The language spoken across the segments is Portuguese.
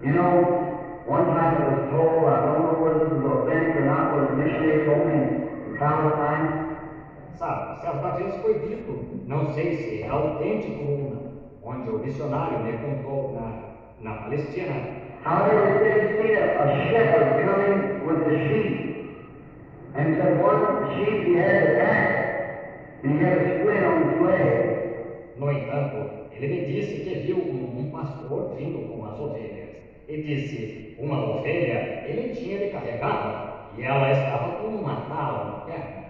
You know, one time it was told, I don't know whether this is authentic or not, was a missionary told me in Palestine. Sabe, certa vez foi dito, não sei se é autêntico ou não, onde o missionário me contou na Palestina, However, he said he'd seen a shepherd coming with the sheep. And he said one sheep he had to act, and he had a splint on his leg. no entanto, ele me disse que viu um pastor vindo com as ovelhas. E disse, uma ovelha ele tinha de carregá-la, e ela estava com uma tala na perna.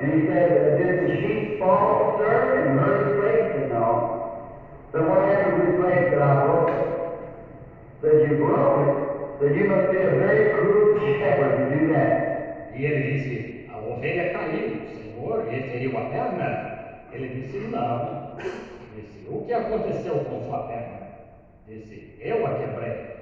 And he said, did the sheep fall, sir, and hurt his leg? He said, no. So what happened to his leg? Said, I broke it. Said, you broke it? Said, you must be a very cruel shepherd to do that. E ele disse, a ovelha caiu, Senhor, e feriu a perna. Ele disse, não. Disse, o que aconteceu com sua perna? Disse, eu a quebrei.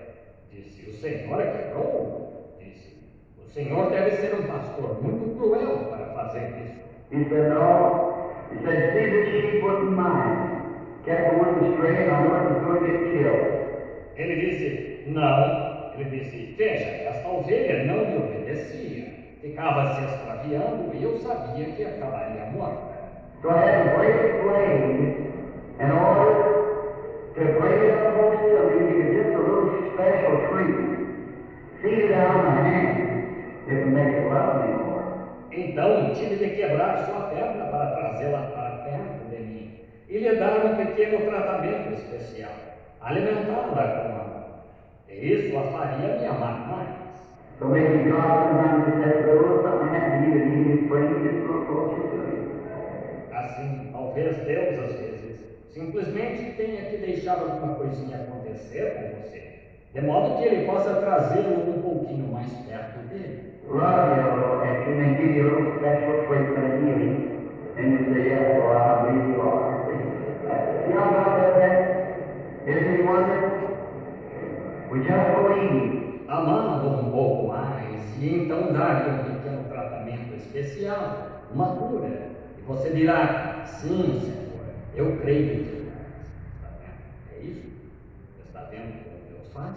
Disse, o Senhor a quebrou? Disse, o Senhor deve ser um pastor muito cruel para fazer isso. He said, no. He said, see, this sheep wouldn't mind. Kept going astray, and I know it was going to get killed. Ele disse, não. Ele disse, veja, esta ovelha não me obedecia. Ficava se extraviando e eu sabia que acabaria morta. So I had to break the blade in order to bring it up close to me, give just a little special treatment. Feed it out of my hand, if it makes it love me more. Então tive de quebrar sua perna para trazê-la para perto de mim e lhe dar um pequeno tratamento especial, alimentá-la com amor. E isso a faria me amar mais. So maybe God sometimes just has to little something happen to you and He just brings it just a little closer to you. Assim, talvez Deus, às vezes, simplesmente tenha que deixar alguma coisinha acontecer com você, de modo que Ele possa trazê-lo um pouquinho mais perto dele. Love you a little extra and then give you a little special treatment of healing. And you say, yes, Lord, I believe you are. You know God does that? Isn't He wonderful? We just believe. Amá-lo um pouco mais e então dar-lhe um pequeno tratamento especial, uma cura. E você dirá, sim, Senhor, eu creio em Deus. Está vendo? É isso? Está vendo como Deus faz?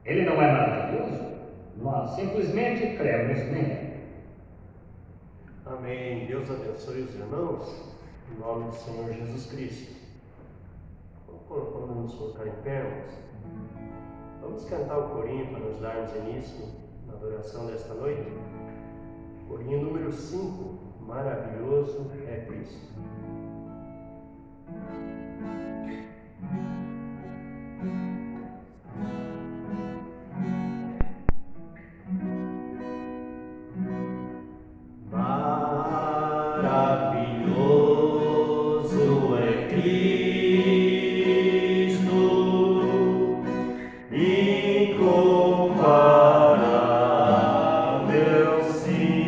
Ele não é maravilhoso? Nós simplesmente cremos nele. Amém. Deus abençoe os irmãos, em nome do Senhor Jesus Cristo. Vamos nos colocar em pé, irmãos. Vamos cantar o corinho para nos darmos início na adoração desta noite. Corinho número 5, Maravilhoso é Cristo. Maravilhoso é Cristo, incomparável sim.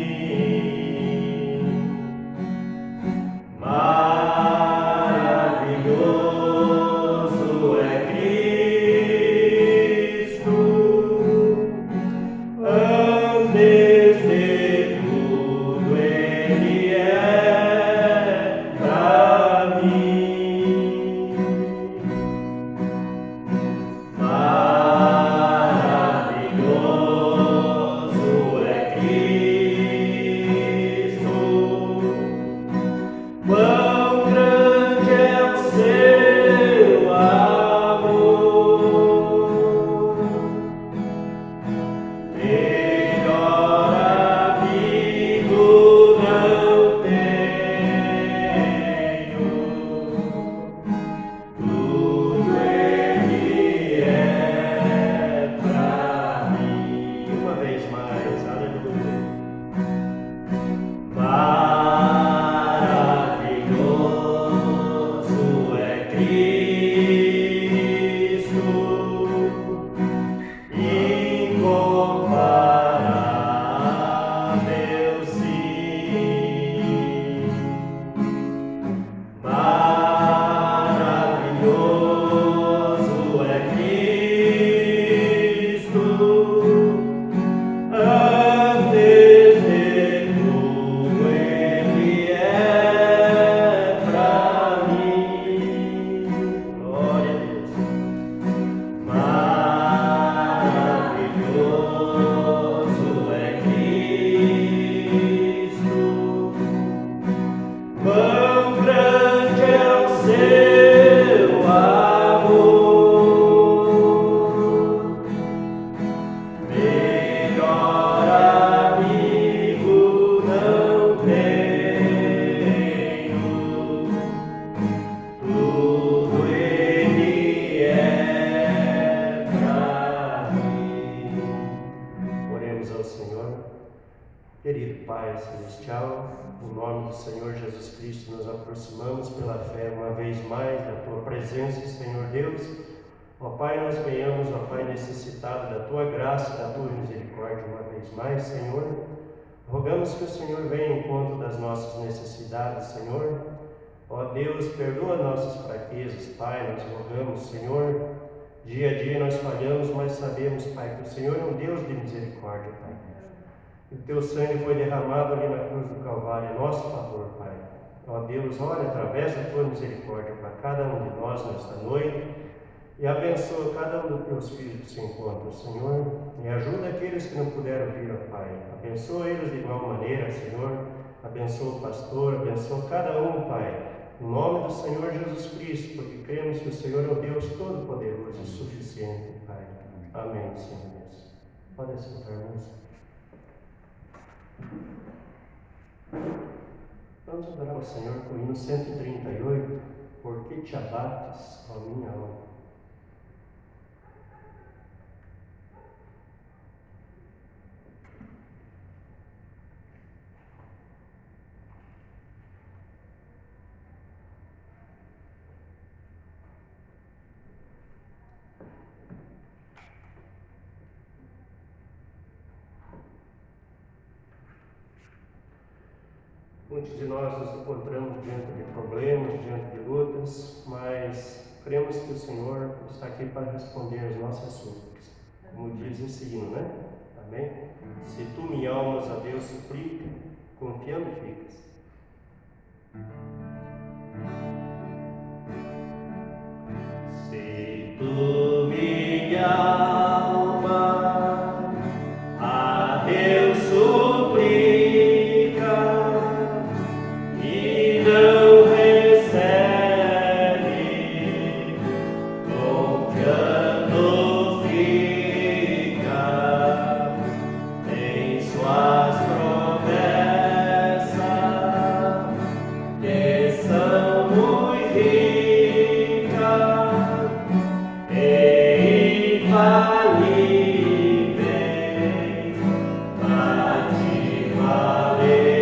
no nome do Senhor Jesus Cristo, nos aproximamos pela fé uma vez mais da Tua presença, Senhor Deus. Ó Pai, nós venhamos, ó Pai, necessitado da Tua graça, da Tua misericórdia uma vez mais, Senhor. Rogamos que o Senhor venha em encontro das nossas necessidades, Senhor. Ó Deus, perdoa nossas fraquezas, Pai, nós rogamos, Senhor. Dia a dia nós falhamos, mas sabemos, Pai, que o Senhor é um Deus de misericórdia, Pai. E o Teu sangue foi derramado ali na cruz do Calvário em nosso favor, Pai. Ó Deus, olha através da Tua misericórdia para cada um de nós nesta noite e abençoa cada um dos Teus filhos que se encontram, Senhor. E ajuda aqueles que não puderam vir, ó Pai. Abençoa eles de igual maneira, Senhor. Abençoa o pastor, abençoa cada um, Pai. Em nome do Senhor Jesus Cristo, porque cremos que o Senhor é o Deus Todo-Poderoso e suficiente, Pai. Amém, Senhor Deus. Pode assentar, irmãos. Vamos adorar o Senhor com o hino 138. Por que te abates, ó minha alma? Muitos de nós nos encontramos diante de problemas, diante de lutas, mas cremos que o Senhor está aqui para responder as nossas súplicas, como diz esse hino, né? Amém? Se tu me almas a Deus suplica, confiando ficas. Se tu me alma a Deus suplica, não recebe, confiando fica em suas promessas, que são muito ricas e infalíveis para te valer.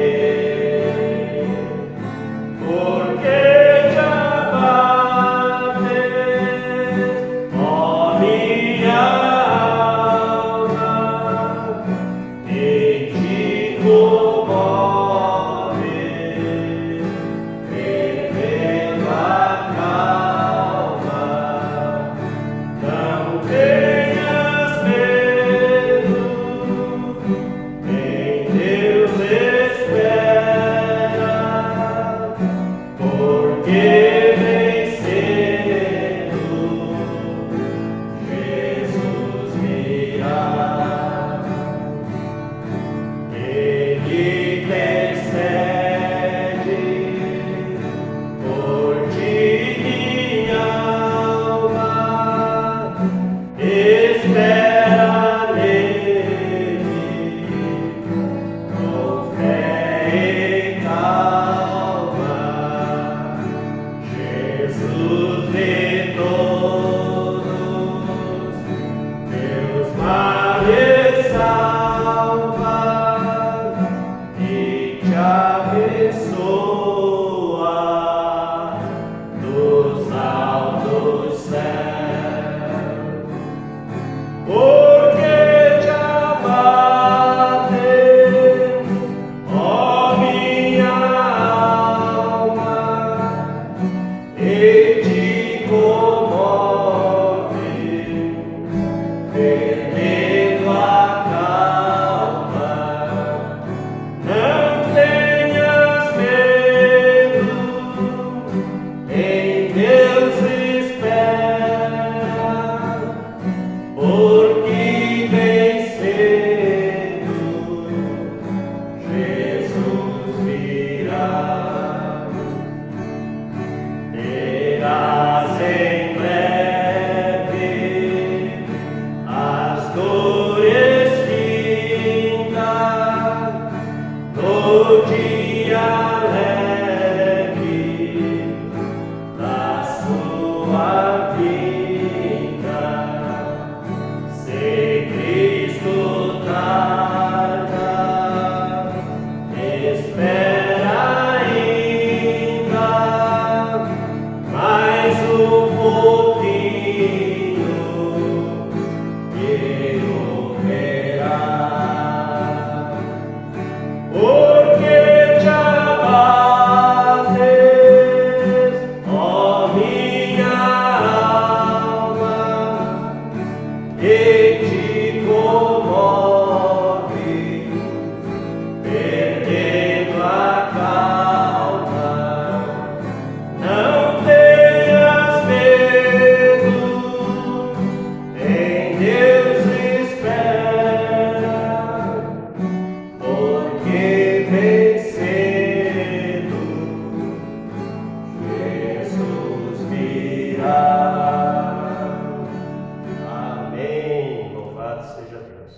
Venha que te comove, perdendo a calma. Não tenhas medo, em Deus espera, porque vencendo Jesus virá. Amém. Louvado seja Deus.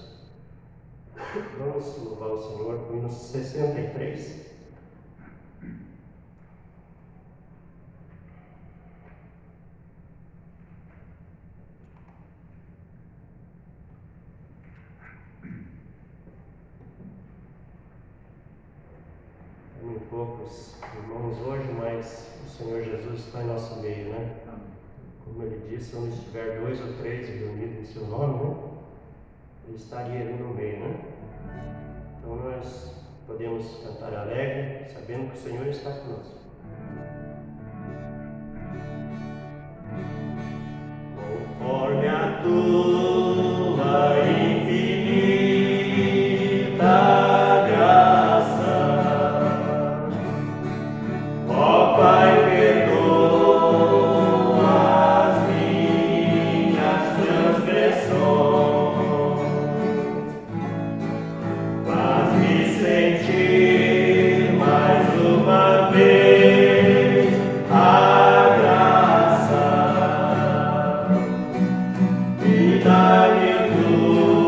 Vamos louvar o Senhor com o hino 63. Tem poucos irmãos hoje, mas o Senhor Jesus está em nosso meio, né? Como ele disse, onde estiver 2 ou 3 reunidos em seu nome, né? Ele estaria ali no meio, né? Então nós podemos cantar alegre, sabendo que o Senhor está conosco. Conforme a tua infinita graça, ó Pai, perdoa as minhas transgressões, faz-me sentir mais uma vez a graça e dá-me tua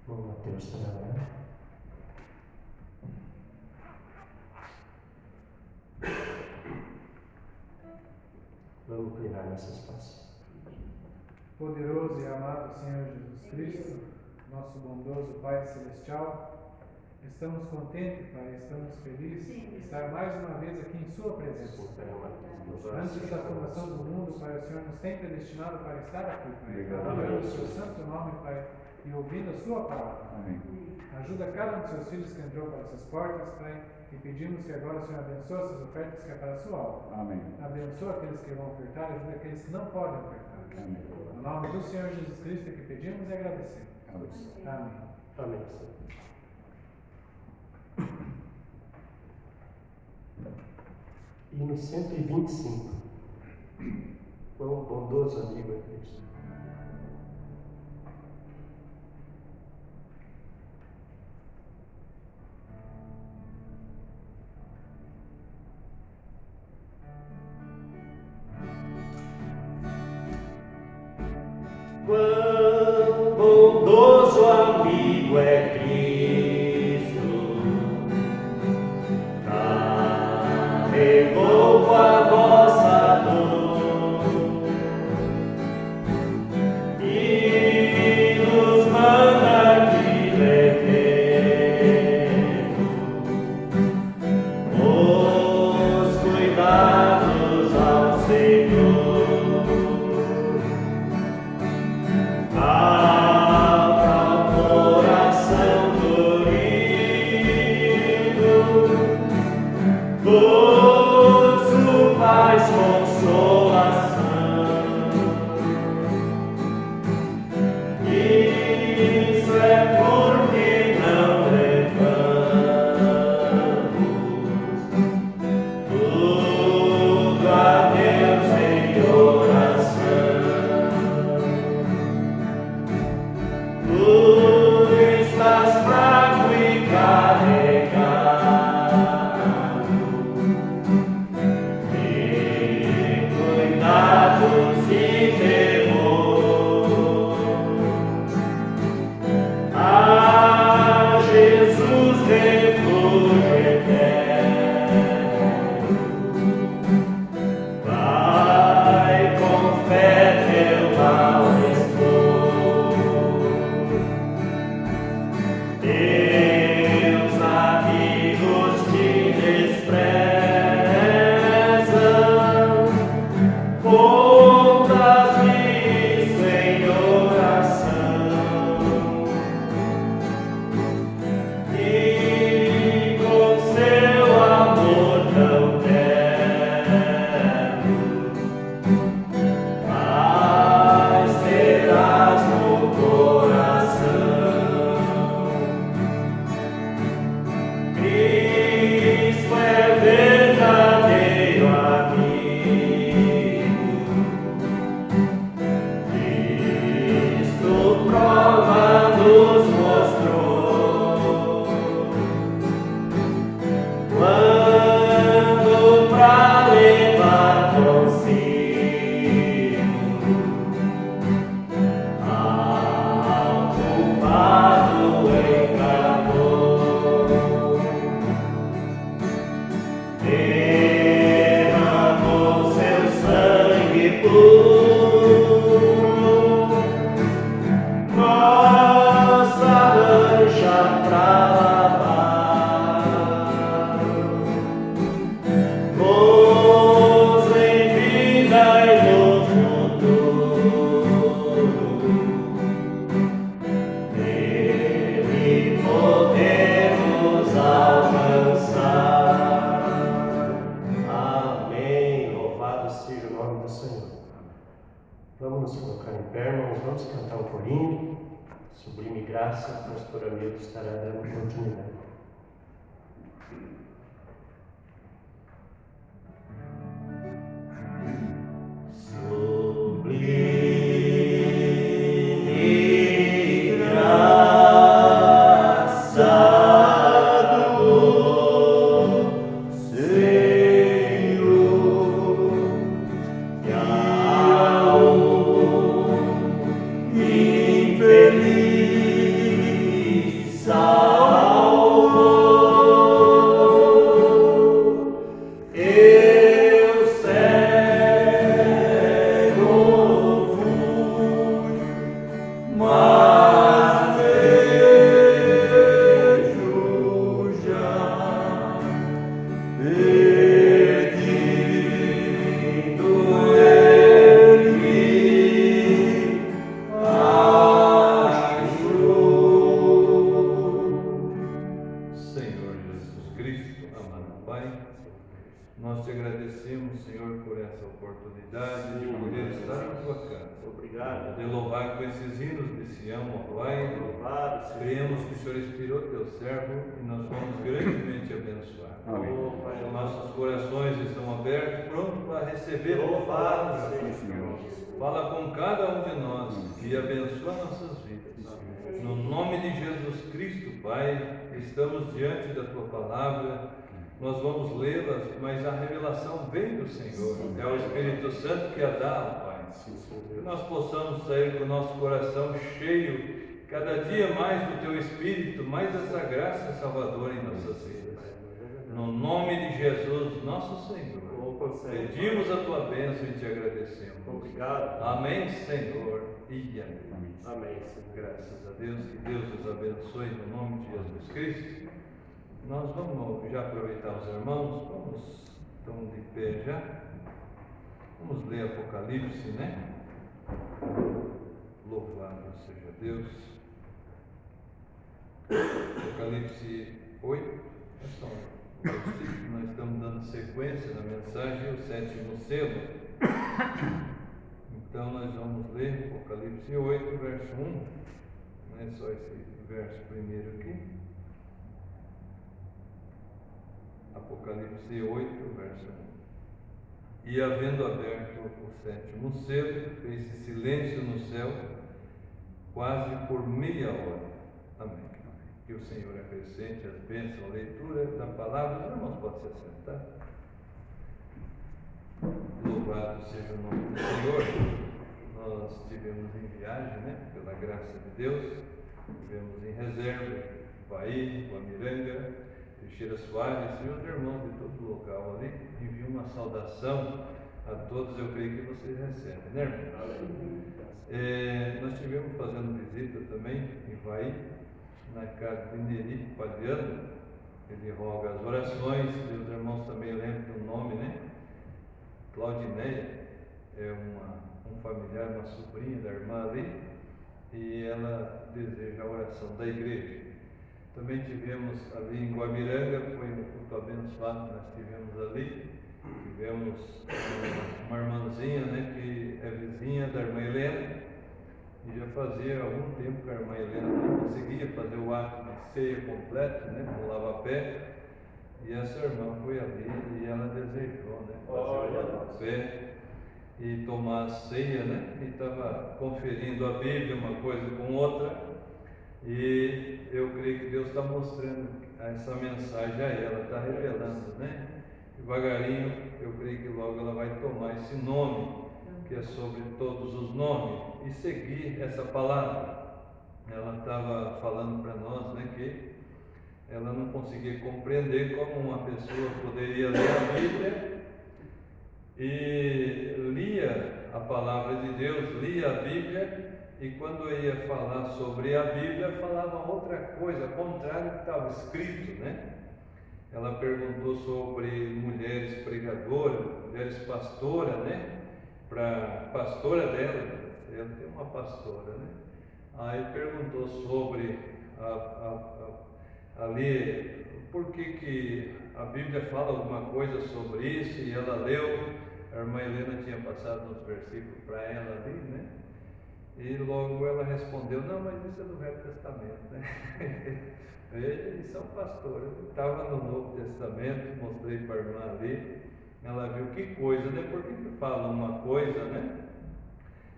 Irmão Mateus trabalha. Vamos inclinar nossas faces. Poderoso e amado Senhor Jesus Cristo, nosso bondoso Pai Celestial, estamos contentes, Pai, estamos felizes de estar mais uma vez aqui em Sua presença. Antes da fundação do mundo, Pai, o Senhor nos tem predestinado para estar aqui, Pai, adorando o Seu santo nome, Pai, e ouvindo a Sua palavra. Amém. Ajuda cada um dos Seus filhos que entrou para essas portas, Pai, e pedimos que agora o Senhor abençoe essas ofertas que é para a Sua obra. Amém. Abençoa aqueles que vão ofertar e ajuda aqueles que não podem ofertar. Amém. No nome do Senhor Jesus Cristo que pedimos e agradecemos. Amém. Amém. Amém, Senhor. Hino 125. Quão bondoso amigo é Cristo. Quão bondoso amigo é Cristo, carregou com a nossa dor e nos manda que levemos os cuidados ao Senhor. Doce paz, consolação. Isso é porque não levamos tudo a Deus em oração. Tu estás fraco e carregado. Cuidados e temor a Jesus, refúgio eterno. Vai com fé teu mal expor. Teus amigos te desprezam. Contas-me isso em oração e com seu amor tão terno paz terás no coração. Cristo é verdadeiro amigo. Prova nos mostrou quando pra levar consigo ao culpado enganou, derramou seu sangue puro. Nossa lancha pra lavar, gozo em vida e no futuro, nele podemos alcançar. Amém. Louvado seja o nome do Senhor. Vamos nos colocar em pé, irmãos, vamos cantar um corinho. Sublime graça, o pastor Hamilton estará dando continuidade. Sublime graça do Senhor, que ao infeliz oportunidade de poder estar na tua casa. Obrigado. De louvar com esses hinos de Sião, ó Pai. Louvado seja Cremos que o Senhor inspirou teu servo e nós vamos grandemente abençoar. Oh, Pai, Nossos corações estão abertos, prontos para receber a tua louvado palavra. seja Senhor. Fala com cada um de nós e abençoa nossas vidas. No nome de Jesus Cristo, Pai, estamos diante da tua palavra. Nós vamos lê-las, mas a revelação vem do Senhor. É o Espírito Santo que a dá, ó Pai. Que nós possamos sair com o nosso coração cheio, cada dia mais do teu Espírito, mais dessa graça salvadora em nossas vidas. No nome de Jesus, nosso Senhor, pedimos a tua bênção e te agradecemos. Obrigado. Amém, Senhor, e amém. Amém, Senhor. Graças a Deus, que Deus nos abençoe no nome de Jesus Cristo. Nós vamos já aproveitar os irmãos, estamos de pé já. Vamos ler Apocalipse, né? Louvado seja Deus. Apocalipse 8, são versículos, nós estamos dando sequência na mensagem, o 7º selo. Então nós vamos ler Apocalipse 8, verso 1, não é só esse verso primeiro aqui. Apocalipse 8, verso 1. E havendo aberto o 7º selo, fez-se silêncio no céu, quase por meia hora. Amém. Que o Senhor acrescente as bênçãos, a leitura da palavra. Os irmãos podem se assentar. Louvado seja o nome do Senhor. Nós estivemos em viagem, né? Pela graça de Deus. Estivemos em reserva, Bahia, Guamiranga, Teixeira Soares e os irmãos de todo o local ali. Envio uma saudação a todos, eu creio que vocês recebem, né, irmãos? Nós estivemos fazendo visita também em Bahia, na casa de Neri Padiano. Ele roga as orações, e os irmãos também lembram do nome, né? Claudineia é um familiar, uma sobrinha da irmã ali, e ela deseja a oração da igreja. Também tivemos ali em Guamiranga, foi um culto abençoado, nós tivemos ali, tivemos uma irmãzinha, né, que é vizinha da irmã Helena, e já fazia algum tempo que a irmã Helena não conseguia fazer o ato de ceia completo, né, com lava-pé, e essa irmã foi ali e ela desejou, né, fazer o lava-pé e tomar a ceia, né, e estava conferindo a Bíblia, uma coisa com outra. E eu creio que Deus está mostrando essa mensagem a ela, está revelando, né? Devagarinho, eu creio que logo ela vai tomar esse nome, que é sobre todos os nomes, e seguir essa palavra. Ela estava falando para nós, né, que ela não conseguia compreender como uma pessoa poderia ler a Bíblia e lia a palavra de Deus, lia a Bíblia, e quando eu ia falar sobre a Bíblia, falava outra coisa, contrário do que estava escrito, né? Ela perguntou sobre mulheres pregadoras, mulheres pastoras, né? Para a pastora dela, ela tem uma pastora, né? Aí perguntou sobre ali, por que a Bíblia fala alguma coisa sobre isso, e ela leu, a irmã Helena tinha passado uns versículos para ela ali, né? E logo ela respondeu, não, mas isso é do Velho Testamento, né? Eles são pastores. Estava no Novo Testamento, mostrei para a irmã ali, ela viu que coisa, né? Por que fala uma coisa, né?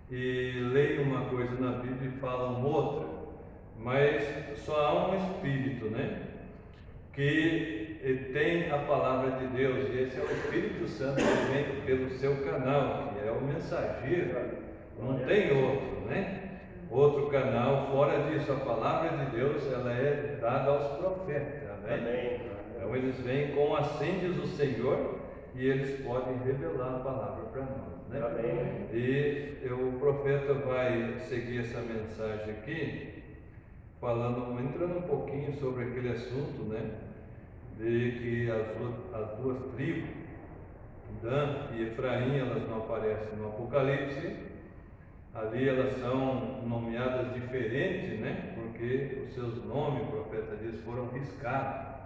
E leem uma coisa na Bíblia e falam outra, mas só há um Espírito, né? Que tem a palavra de Deus, e esse é o Espírito Santo que vem pelo seu canal, que é o mensageiro. Não tem outro, né? Outro canal, fora disso, a palavra de Deus, ela é dada aos profetas, amém? Então eles vêm com assim diz o Senhor, e eles podem revelar a palavra para nós, né? Amém. E o profeta vai seguir essa mensagem aqui, entrando um pouquinho sobre aquele assunto, né? De que as duas tribos, Dan e Efraim, elas não aparecem no Apocalipse. Ali elas são nomeadas diferentes, né? Porque os seus nomes, o profeta diz, foram riscados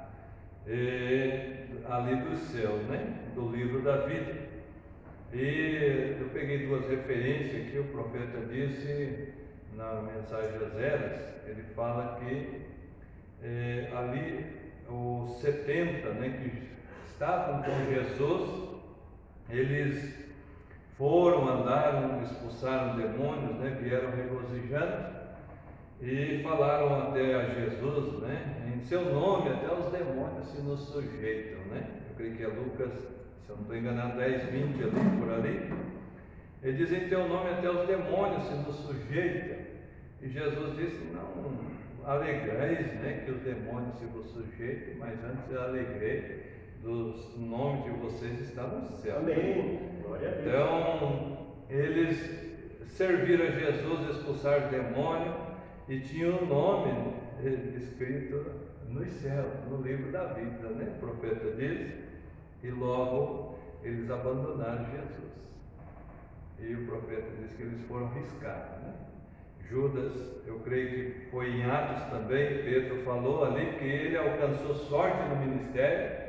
ali do céu, né? Do livro da vida. E eu peguei duas referências que o profeta disse na mensagem às Eras. Ele fala que ali os 70, né, que estavam com Jesus, eles foram, andaram, expulsaram demônios, né, vieram regozijando e falaram até a Jesus, né, em seu nome até os demônios se nos sujeitam, né? Eu creio que é Lucas, se eu não estou enganado, 10, 20 ali, por ali. Ele diz: em teu nome até os demônios se nos sujeitam. E Jesus disse: não alegreis, né, que os demônios se vos sujeitem, mas antes alegrei, dos nomes de vocês está no céu. Amém. Glória a Deus. Então, eles serviram a Jesus, expulsaram demônio e tinham o nome escrito nos céus, no livro da vida, né? O profeta diz, e logo eles abandonaram Jesus. E o profeta diz que eles foram riscados, né? Judas, eu creio que foi em Atos também, Pedro falou ali que ele alcançou sorte no ministério,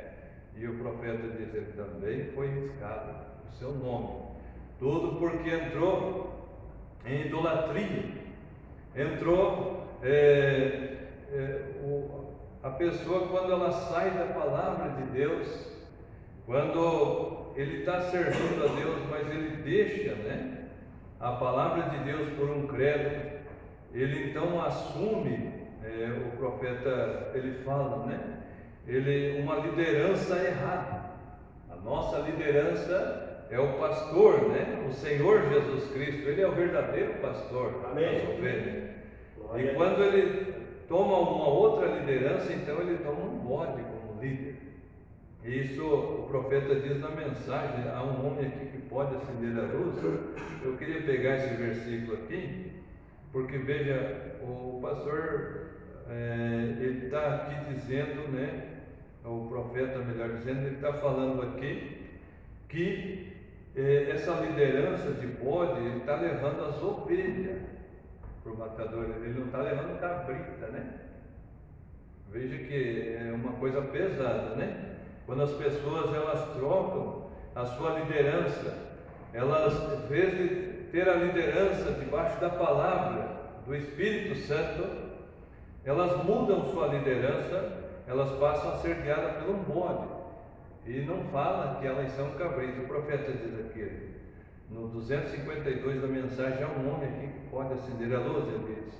e o profeta diz, ele também foi riscado o seu nome. Tudo porque entrou em idolatria, entrou a pessoa, quando ela sai da palavra de Deus, quando ele está servindo a Deus, mas ele deixa, né, a palavra de Deus por um credo, ele então assume, o profeta, ele fala, né, uma liderança errada. A nossa liderança é o pastor, né, o Senhor Jesus Cristo, ele é o verdadeiro pastor das ovelhas. E quando ele toma uma outra liderança, então ele toma um bode como líder. Isso o profeta diz na mensagem. Há um homem aqui que pode acender a luz. Eu queria pegar esse versículo aqui, porque veja, o pastor, ele está aqui dizendo, né, o profeta, melhor dizendo, ele está falando aqui que essa liderança de bode, ele está levando as ovelhas para o matador, ele não está levando cabrita, né? Veja que é uma coisa pesada, né? Quando as pessoas elas trocam a sua liderança, elas, em vez de ter a liderança debaixo da palavra do Espírito Santo, elas mudam sua liderança, elas passam a ser guiadas pelo bode e não falam que elas são cabritos. O profeta diz aqui, no 252 da mensagem, há um homem aqui que pode acender a luz, ele diz: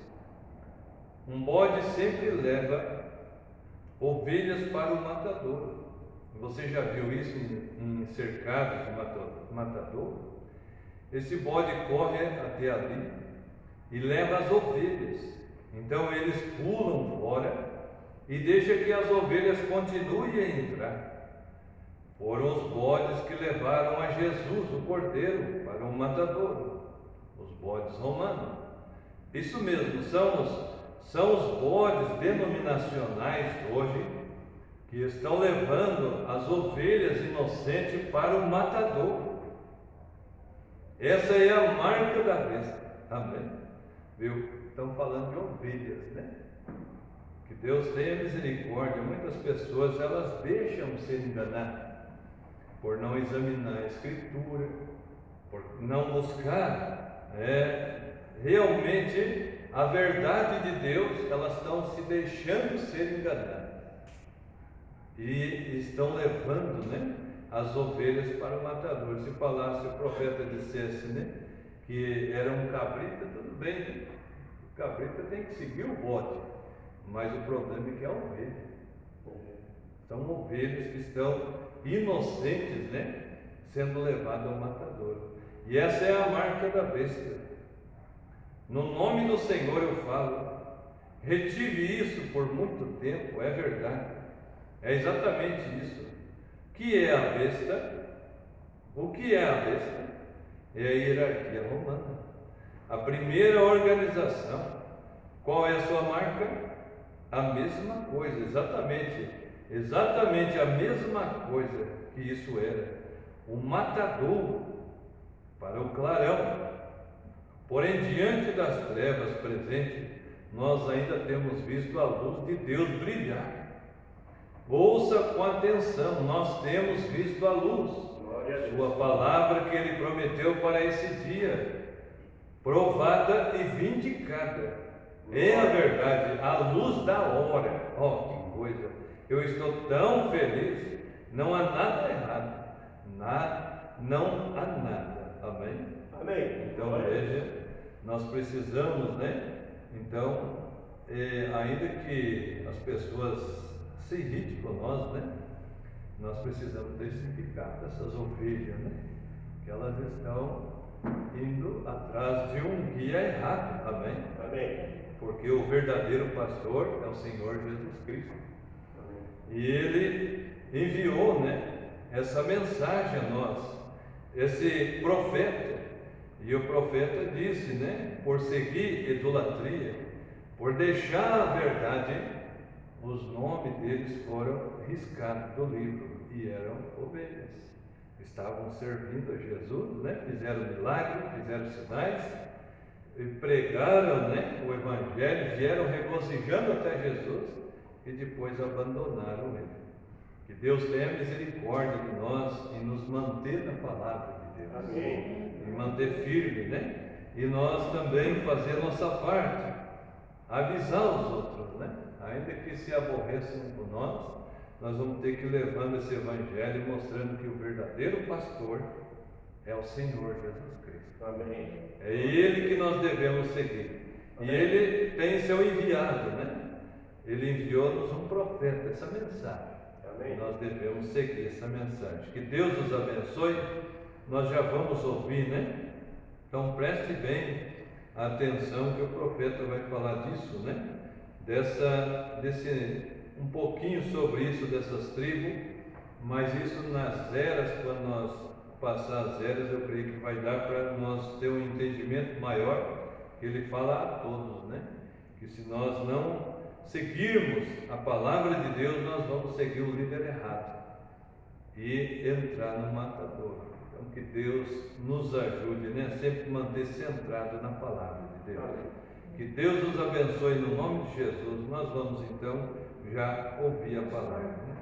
um bode sempre leva ovelhas para o matador. Você já viu isso em cercados de matador? Esse bode corre até ali e leva as ovelhas. Então eles pulam fora e deixa que as ovelhas continuem a entrar. Foram os bodes que levaram a Jesus, o Cordeiro, para o matador, os bodes romanos. Isso mesmo, são os bodes denominacionais hoje que estão levando as ovelhas inocentes para o matador. Essa é a marca da besta. Amém? Viu? Estão falando de ovelhas, né? Que Deus tenha misericórdia. Muitas pessoas, elas deixam ser enganadas por não examinar a Escritura, por não buscar realmente a verdade de Deus. Elas estão se deixando ser enganadas e estão levando, né, as ovelhas para o matador. Se falasse, o profeta dissesse, né, que era um cabrita, tudo bem, né? O cabrita tem que seguir o bode, mas o problema é que é a ovelha. São ovelhas que estão inocentes, né, sendo levadas ao matador. E essa é a marca da besta. No nome do Senhor eu falo, retive isso por muito tempo, é verdade. É exatamente isso. O que é a besta? O que é a besta? É a hierarquia romana. A primeira organização. Qual é a sua marca? A mesma coisa, exatamente a mesma coisa que isso era. O matador para o clarão. Porém, diante das trevas presentes, nós ainda temos visto a luz de Deus brilhar. Ouça com atenção, nós temos visto a luz. Glória a Deus. Sua palavra que ele prometeu para esse dia, provada e vindicada. É a verdade, a luz da hora. Oh, que coisa! Eu estou tão feliz. Não há nada errado. Não há nada. Amém? Amém. Então Glória a Deus. veja, nós precisamos, né? Então, ainda que as pessoas se irritem com nós, né? Nós precisamos testificar dessas ovelhas, né? Que elas estão indo atrás de um guia errado. Amém? Amém. Porque o verdadeiro pastor é o Senhor Jesus Cristo. Amém. E Ele enviou, né, essa mensagem a nós, esse profeta. E o profeta disse, né, por seguir idolatria, por deixar a verdade, os nomes deles foram riscados do livro e eram ovelhas. Estavam servindo a Jesus, né, fizeram milagres, fizeram sinais, e pregaram, né, o Evangelho, vieram regozijando até Jesus e depois abandonaram ele. Que Deus tenha misericórdia de nós e nos manter na palavra de Deus. Amém. E manter firme, né? E nós também fazer nossa parte, avisar os outros, né? Ainda que se aborreçam por nós vamos ter que ir levando esse Evangelho, mostrando que o verdadeiro pastor é o Senhor Jesus Cristo. Amém. É Ele que nós devemos seguir. E Ele tem seu enviado, né? Ele enviou-nos um profeta, essa mensagem. Amém. Nós devemos seguir essa mensagem. Que Deus nos abençoe. Nós já vamos ouvir, né? Então preste bem atenção que o profeta vai falar disso, né? Um pouquinho sobre isso dessas tribos, mas isso nas eras, quando nós passar as eras, eu creio que vai dar para nós ter um entendimento maior, que ele fala a todos, né? Que se nós não seguirmos a palavra de Deus, nós vamos seguir o líder errado e entrar no matador. Então que Deus nos ajude, né? Sempre manter centrado na palavra de Deus. Que Deus nos abençoe no nome de Jesus. Nós vamos então já ouvir a palavra, né?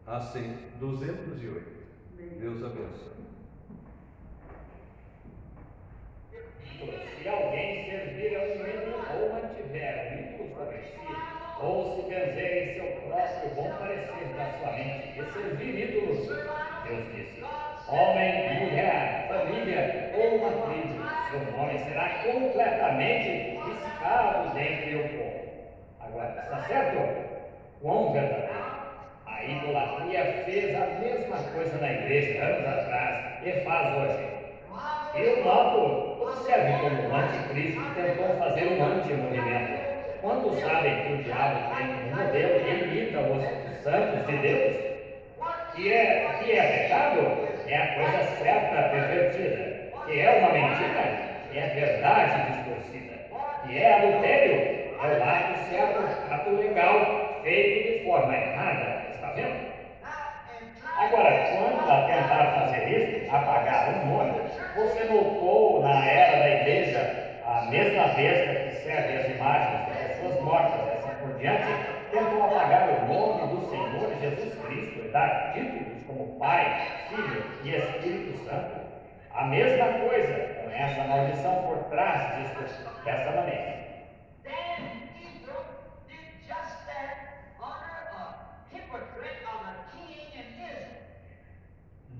Assim, 208. Deus abençoe. Se alguém servir a um ídolo ou mantiver um ídolo sobre si, ou se benzer em seu próprio bom parecer da sua mente e servir ídolos, Deus disse: homem, mulher, família ou uma tribo, seu nome será completamente riscado dentre o povo. Agora, está certo? Quão verdadeiro! A idolatria fez a mesma coisa na igreja anos atrás e faz hoje. Eu noto, observe como o anticristo tentou fazer um anti-movimento. Quantos sabem que o diabo tem um modelo e imita os santos de Deus? Que é pecado? É a coisa certa pervertida. Que é uma mentira? É a verdade distorcida. Que é adultério? É o ato certo, ato legal, feito de forma errada. Está vendo? Agora, quando a tentar fazer isso, apagar um nome, você notou na era da igreja a mesma besta que serve as imagens de pessoas mortas e assim por diante, tentou apagar o nome do Senhor Jesus Cristo e dar títulos como Pai, Filho e Espírito Santo. A mesma coisa com essa maldição por trás disso, dessa maneira.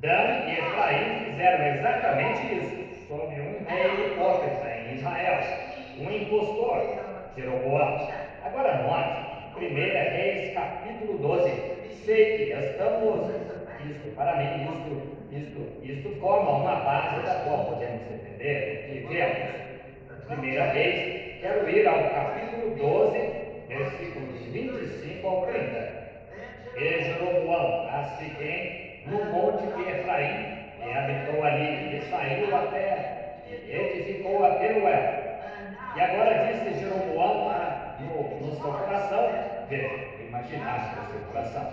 Dan e Efraim fizeram exatamente isso, sob um rei hipócrita em Israel, um impostor, Jeroboão. Agora note, 1 Reis capítulo 12, sei que estamos, isto para mim, isto forma uma base da qual podemos entender o que vemos. 1 Reis, quero ir ao capítulo 12, versículos 25 ao 30. E Jeroboão nasce quem? No monte de Efraim, e habitou ali, e saiu até, e edificou a Peruel. E agora disse Jeroboão no seu coração, veja, imaginar no seu coração,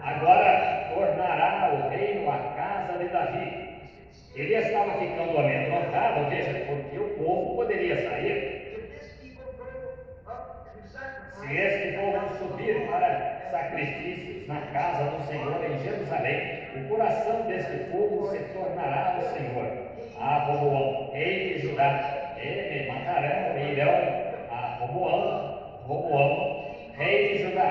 agora tornará o reino à casa de Davi. Ele estava ficando amedrontado, veja, porque o povo poderia sair. Se Se este povo subir para sacrifícios na casa do Senhor em Jerusalém, o coração deste povo se tornará ao Senhor. A Roboão, rei de Judá, e me matarão e irão a Roboão, rei de Judá.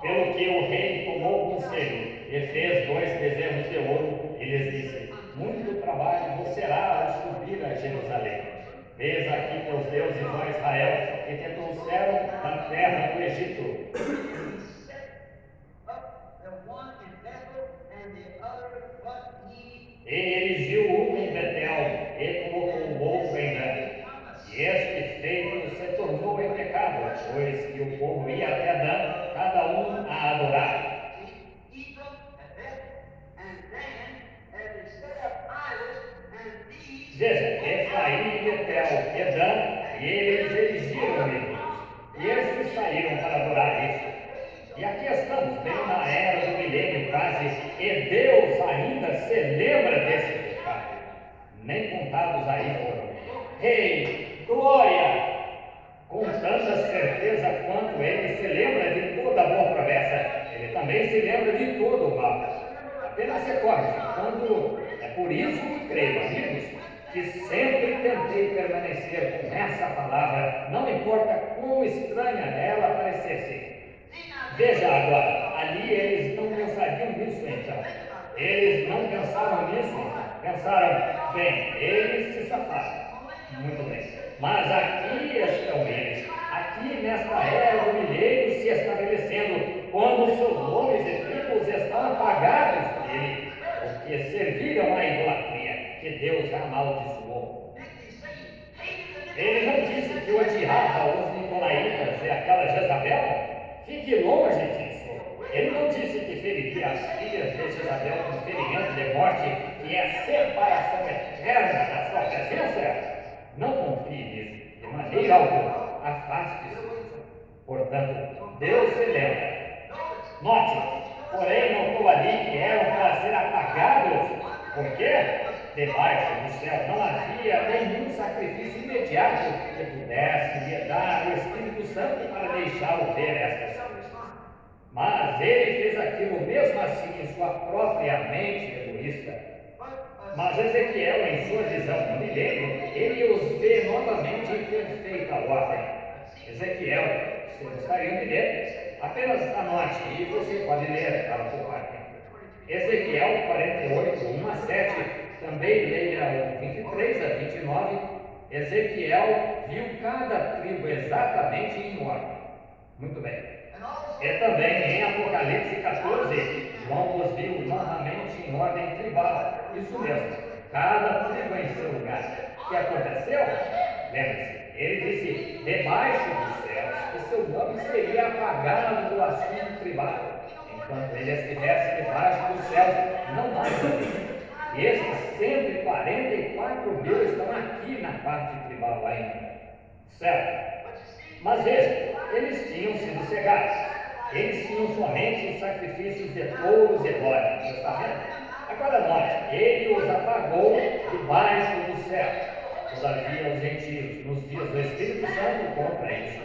Pelo que o rei tomou conselho e fez 2 bezerros de ouro e lhes disse: muito trabalho vos será ao subir a Jerusalém. Vês aqui teus deuses, ó Israel, que te trouxeram da terra do Egito. E erigiu um em Betel e colocou o outro em Dan. E este feito se tornou em pecado, pois que o povo ia até Dan, cada um a adorar. Veja, Efraim e Betel e Dan, e eles erigiram ídolos, e estes saíram para adorar isso. E aqui estamos, bem na era do milênio quase, e Deus ainda se lembra desse pecado. Nem contados aí foram. Rei, glória! Com tanta certeza quanto ele se lembra de toda a boa promessa, ele também se lembra de todo o mal. Apenas recorde, quando é por isso que creio, amigos, que sempre tentei permanecer com essa palavra, não importa quão estranha ela parecesse. Veja agora, ali eles não pensariam nisso então. Eles não pensaram nisso, pensaram, bem, eles se safaram. Muito bem. Mas aqui estão eles, aqui nesta era do milênio se estabelecendo, quando seus nomes e tribos estão apagados dele, porque serviram à idolatria, que Deus amaldiçoou. Ele não disse que odiava os nicolaítas e aquela Jezabel? Fique longe disso. Ele não disse que feriria as filhas de Jezabel com ferimento de morte, que é a separação eterna da sua presença? Não confie nisso, de maneira alguma. Afaste-se disso. Portanto, Deus se lembra. Note, porém, notou ali que eram para ser apagados. Por quê? Debaixo do céu não havia nenhum sacrifício imediato que pudesse lhe dar o Espírito Santo para deixá-lo ver estas coisas. Mas ele fez aquilo mesmo assim em sua própria mente egoísta. Mas Ezequiel, em sua visão do milênio, ele os vê novamente em perfeita ordem. Ezequiel, se gostariam de ler, apenas anote e você pode ler para o parte. Ezequiel 48, 1 a 7, também leia o 23 a 29. Ezequiel viu cada tribo exatamente em ordem. Muito bem. E também em Apocalipse 14, João os viu novamente em ordem tribal. Isso mesmo, cada tribo em seu lugar. O que aconteceu? Lembre-se, ele disse, debaixo dos céus, que seu nome seria apagado do assunto tribal. Enquanto ele estivesse debaixo dos céus, não mais ali. E esses 144 mil estão aqui na parte tribal ainda. Certo? Mas veja, eles tinham sido cegados. Eles tinham somente os sacrifícios de touros e bodes. Você está vendo? Agora note, ele os apagou debaixo do céu. Todavia os gentios, nos dias do Espírito Santo, contra isso.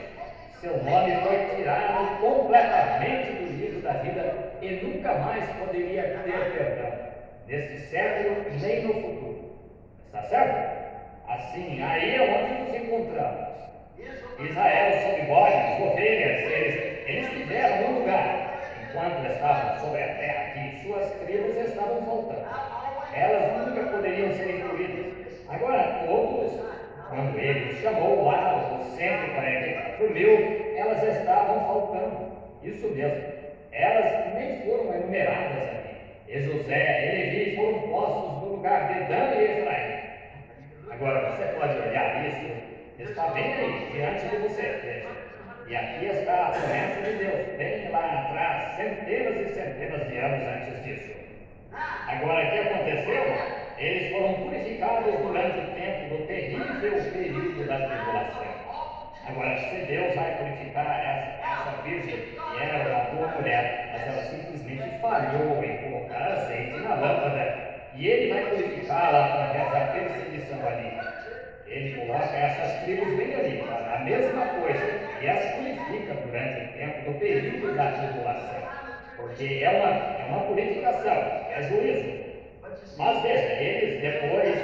Seu nome foi tirado completamente do livro da vida e nunca mais poderia ter perdão. Neste século, nem no futuro. Está certo? Assim, aí é onde nos encontramos. Israel sob bodes, ovelhas, eles tiveram um lugar. Enquanto estavam sobre a terra aqui, suas tribos estavam faltando. Elas nunca poderiam ser incluídas. Agora todos, quando ele chamou lá os 144 mil, elas estavam faltando. Isso mesmo. Elas nem foram enumeradas aqui. E José e Levi foram postos no lugar de Dan e Efraim. Agora você pode olhar isso, está bem aí, diante de você, veja. E aqui está a promessa de Deus, bem lá atrás, centenas e centenas de anos antes disso. Agora, o que aconteceu? Eles foram purificados durante o tempo do terrível período da tribulação. Agora, se Deus vai purificar essa virgem, que era uma boa mulher, mas ela simplesmente falhou em colocar azeite na lâmpada, e ele vai purificá-la através da perseguição ali. Ele coloca essas tribos bem ali, a mesma coisa, e as purifica da tribulação, porque é uma purificação, é juízo. Mas veja, eles depois,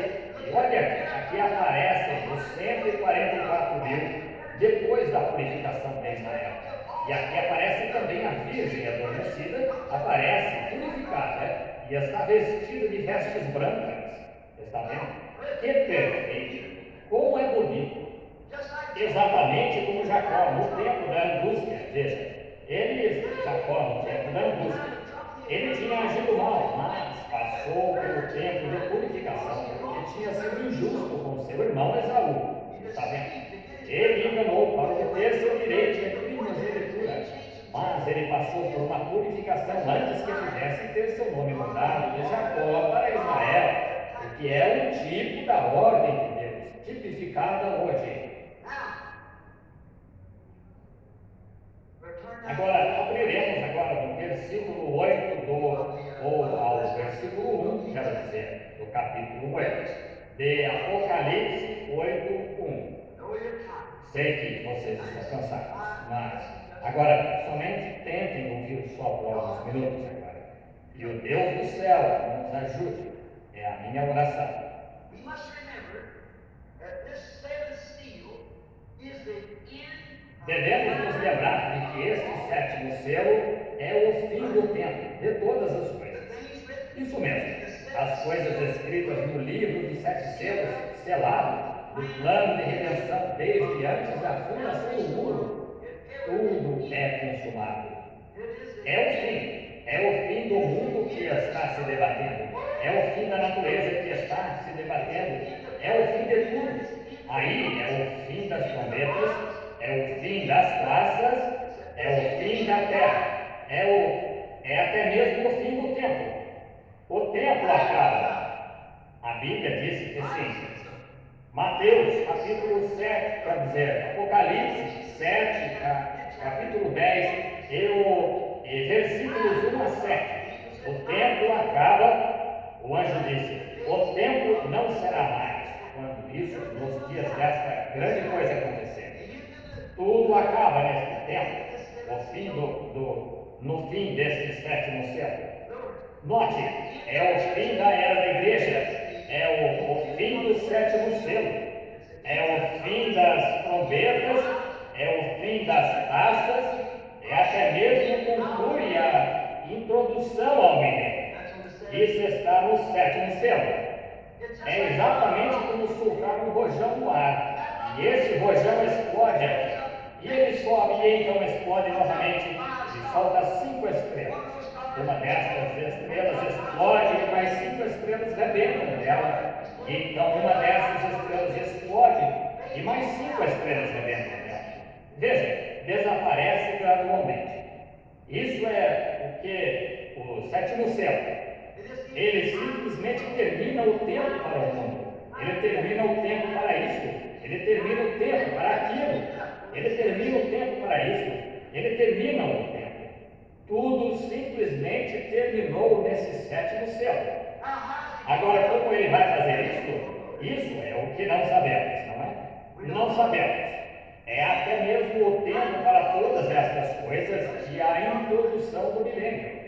olha, aqui aparecem os 144 mil depois da purificação de Israel. E aqui aparece também a virgem adormecida, aparece purificada e está vestida de vestes brancas. Está vendo? Que perfeito! Como é bonito! Exatamente como Jacó no tempo da angústia. Veja, Jacó no tempo da angústia, ele tinha agido mal, mas passou pelo tempo de purificação, porque tinha sido injusto com seu irmão Esaú. Está vendo? Ele enganou para obter seu direito de primogenitura, mas ele passou por uma purificação antes que pudesse ter seu nome mudado de Jacó para Israel, o que é um tipo da ordem de Deus, tipificada hoje. Agora, abriremos agora do versículo 8 ou ao versículo 1, quero dizer, do capítulo 8, de Apocalipse 8:1. Sei que vocês estão cansados, mas agora somente tentem ouvir só por alguns minutos agora. E o Deus do céu nos ajude, é a minha oração. Devemos nos lembrar de que este sétimo selo é o fim do tempo, de todas as coisas. Isso mesmo, as coisas escritas no livro de 7 selos, selado, do plano de redenção desde antes da fundação do mundo, tudo é consumado. É o fim do mundo que está se debatendo, é o fim da natureza que está se debatendo, é o fim de tudo. Aí é o fim das trombetas, é o fim das taças, é o fim da terra, é até mesmo o fim do tempo. O tempo acaba. A Bíblia diz que sim. Mateus, capítulo 7, quer dizer, Apocalipse 7, capítulo 10, e versículos 1 a 7. O tempo acaba, o anjo disse, o tempo não será mais, quando isso, nos dias desta grande coisa acontecer. Tudo acaba neste tempo, no fim deste sétimo século. Note, é o fim da era da igreja, é o fim do sétimo selo, é o fim das trombetas, é o fim das taças, é até mesmo conclui a introdução ao milênio. Isso está no sétimo selo. É exatamente como soltar um rojão no ar, e esse rojão explode aqui, e ele sobe e então explode novamente e solta 5 estrelas. Uma dessas estrelas explode e mais 5 estrelas rebentam dela. E então uma dessas estrelas explode e mais 5 estrelas rebentam dela. Veja, desaparece gradualmente. Isso é o que o sétimo selo. Ele simplesmente termina o tempo para o mundo. Ele termina o tempo para isso. Ele termina o tempo para aquilo. Ele termina o tempo para isso. Ele termina o tempo. Tudo simplesmente terminou nesse sétimo selo. Agora, como ele vai fazer isso? Isso é o que não sabemos, não é? Não sabemos. É até mesmo o tempo para todas estas coisas e a introdução do milênio.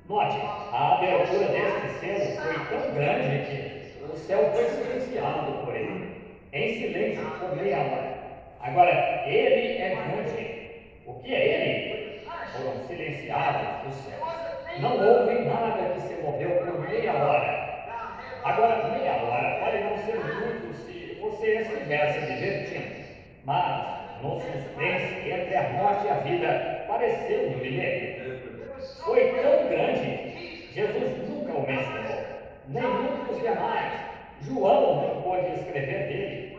Note, a abertura deste selo foi tão grande que o céu foi silenciado por ele, em silêncio por meia hora. Agora, ele é grande. O que é ele? Foram silenciados os céus. Não houve nada que se moveu por meia hora. Agora, meia hora pode não ser muito se você estivesse se divertindo, mas no suspense entre a morte e a vida pareceu um milênio. Foi tão grande, Jesus nunca o mencionou, nenhum dos demais. João não pôde escrever dele.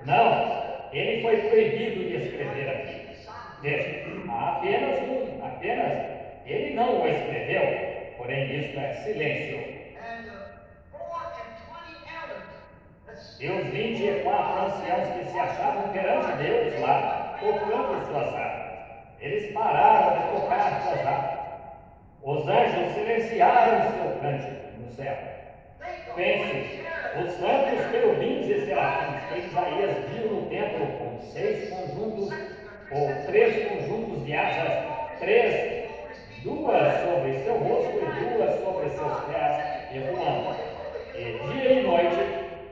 Não, ele foi proibido de escrever aqui. Veja, há apenas um, ele não o escreveu, porém isto é silêncio. E os 24 anciãos que se achavam perante Deus lá, tocando suas harpas, eles pararam de tocar suas harpas. Os anjos silenciaram seu cântico no céu. Pense, os santos querubins 15 serafins que Isaías viu no templo, com 6 conjuntos, ou 3 conjuntos de asas, 2 sobre seu rosto e 2 sobre seus pés, e voando. E dia e noite,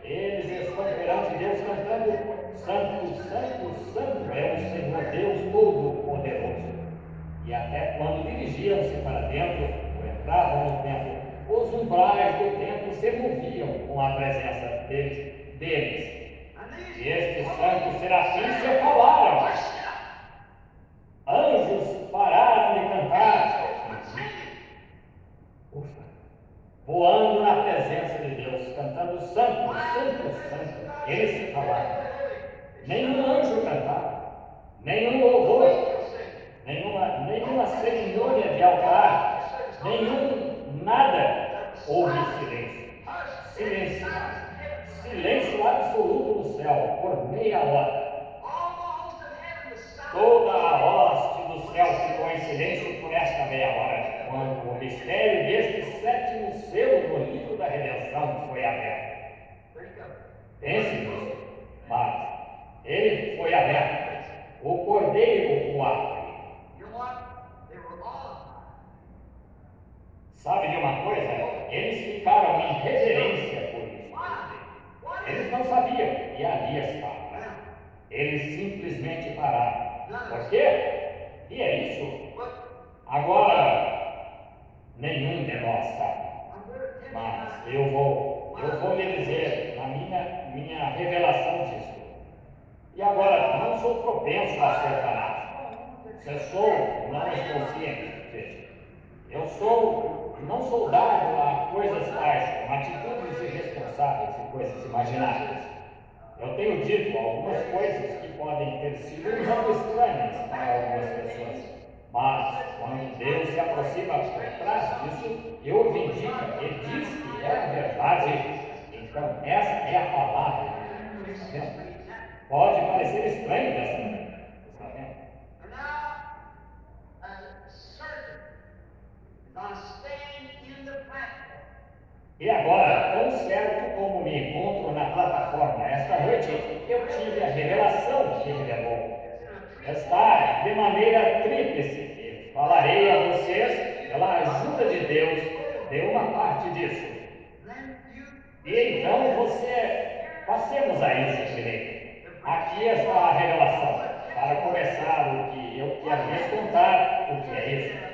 eles estão perante Deus cantando: Santo, Santo, Santo é o Senhor Deus Todo-Poderoso. E até quando dirigiam-se para dentro, ou entravam no templo, os umbrais do templo se moviam com a presença deles. E estes santos serafins se calaram. Anjos pararam de cantar, voando na presença de Deus, cantando Santo, Santo, Santo. Eles se calaram. Nenhum anjo cantava, nenhum louvor, nenhuma cerimônia de altar, nada. Houve silêncio. Silêncio absoluto no céu por meia hora. Toda a hoste do céu ficou em silêncio por esta meia hora, quando o mistério deste 7º selo no livro da redenção foi aberto. Pense nisso, mas ele foi aberto. O cordeiro o abriu. Sabe de uma coisa? Eles ficaram em reverência por isso. Eles não sabiam, e ali estava. Eles simplesmente pararam. Por quê? E é isso. Agora, nenhum de nós sabe. Mas eu vou lhe dizer na minha revelação disso. E agora, não sou propenso a ser fanático. Se eu sou, não estou ciente. Veja, eu não sou dado a coisas tais, como atitudes irresponsáveis e coisas imaginárias. Eu tenho dito algumas coisas que podem ter sido um pouco estranhas para algumas pessoas, mas quando Deus se aproxima por trás disso, eu vindica e diz que é a verdade. Então, essa é a palavra de Deus. Está vendo? Pode parecer estranho dessa maneira. Está vendo? E agora, tão certo como me encontro na plataforma esta noite, eu tive a revelação que revelou. Está de maneira tríplice, e falarei a vocês, pela ajuda de Deus, de uma parte disso. E então passemos a isso direito. Aqui está a revelação. Para começar, o que eu quero lhes contar, o que é isso?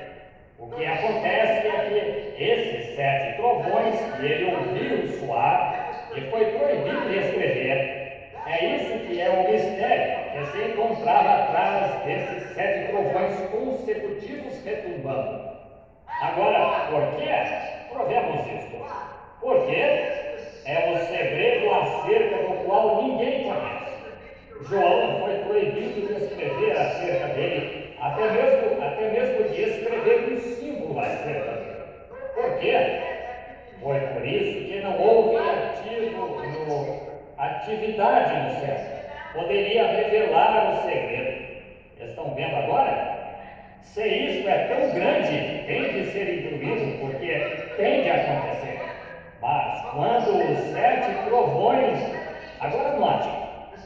O que acontece é que esses 7 trovões que ele ouviu soar e foi proibido de escrever, é isso que é o mistério que se encontrava atrás desses 7 trovões consecutivos retumbando. Agora, por que provemos isto? Porque é o segredo acerca do qual ninguém conhece. João foi proibido de escrever acerca dele, até mesmo de escrever um símbolo acerca dele. Por quê? Foi por isso que não houve atividade no céu. Poderia revelar o segredo. Estão vendo agora? Se isto é tão grande, tem de ser incluído, porque tem de acontecer. Mas quando os 7 trovões, agora note,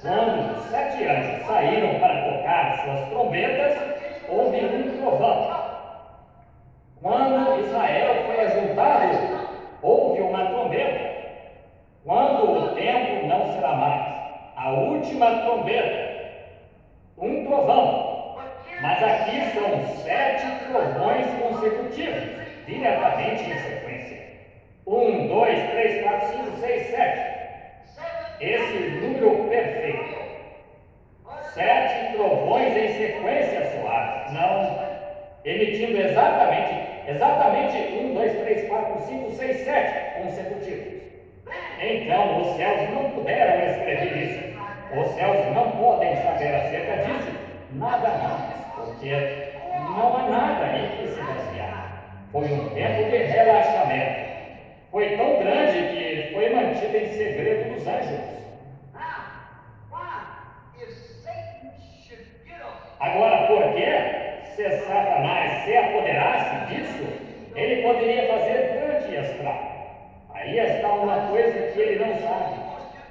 quando os 7 anjos saíram para tocar suas trombetas, houve um trovão. Quando Israel foi ajuntado, houve uma trombeta. Quando o tempo não será mais, a última trombeta, um trovão. Mas aqui são 7 trovões consecutivos, diretamente em sequência. 1, 2, 3, 4, 5, 6, 7. Esse número perfeito. 7 trovões em sequência soares, não emitindo exatamente 1, 2, 3, 4, 5, 6, 7 consecutivos. Então, os céus não puderam escrever isso. Os céus não podem saber acerca disso nada mais, porque não há nada em que se basear. Foi um tempo de relaxamento. Foi tão grande que foi mantido em segredo dos anjos. Agora, por que, se Satanás se apoderasse disso, ele poderia fazer grande estrago? Aí está uma coisa que ele não sabe.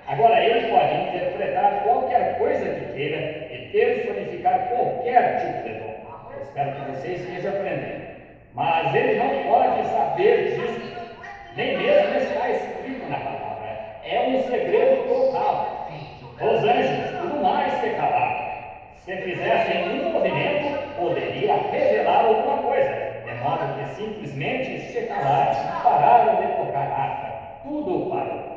Agora, ele pode interpretar qualquer coisa que queira e personificar qualquer tipo de dom. Eu espero que você esteja aprendendo. Mas ele não pode saber disso, nem mesmo está escrito na palavra. É um segredo total. Os anjos, tudo mais se calaram. Se fizessem um movimento, poderia revelar alguma coisa, de modo que simplesmente se calaram, pararam de tocar harpa. Tudo parou.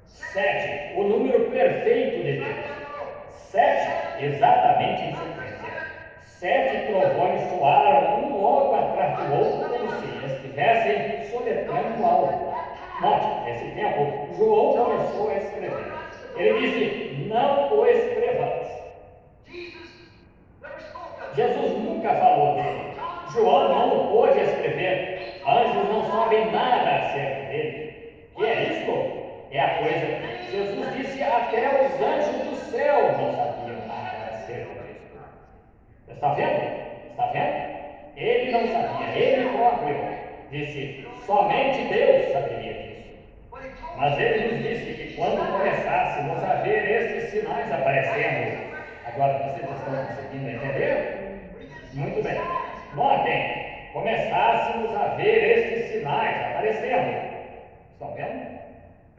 7, o número perfeito de Deus. 7, exatamente em sequência. 7 trovões soaram um logo atrás do outro, como se estivessem soletrando algo. Note, nesse tempo, João começou a escrever. Ele disse: não o escrevas. Jesus nunca falou dele. João não o pôde escrever. Anjos não sabem nada acerca dele. Que é isto? É a coisa que Jesus disse: até os anjos do céu não sabiam nada acerca disso. Está vendo? Está vendo? Ele não sabia, ele próprio disse: somente Deus saberia disso. Mas ele nos disse que quando começássemos a ver estes sinais aparecendo, agora vocês estão conseguindo entender? Muito bem. Notem, começássemos a ver estes sinais aparecendo. Estão vendo?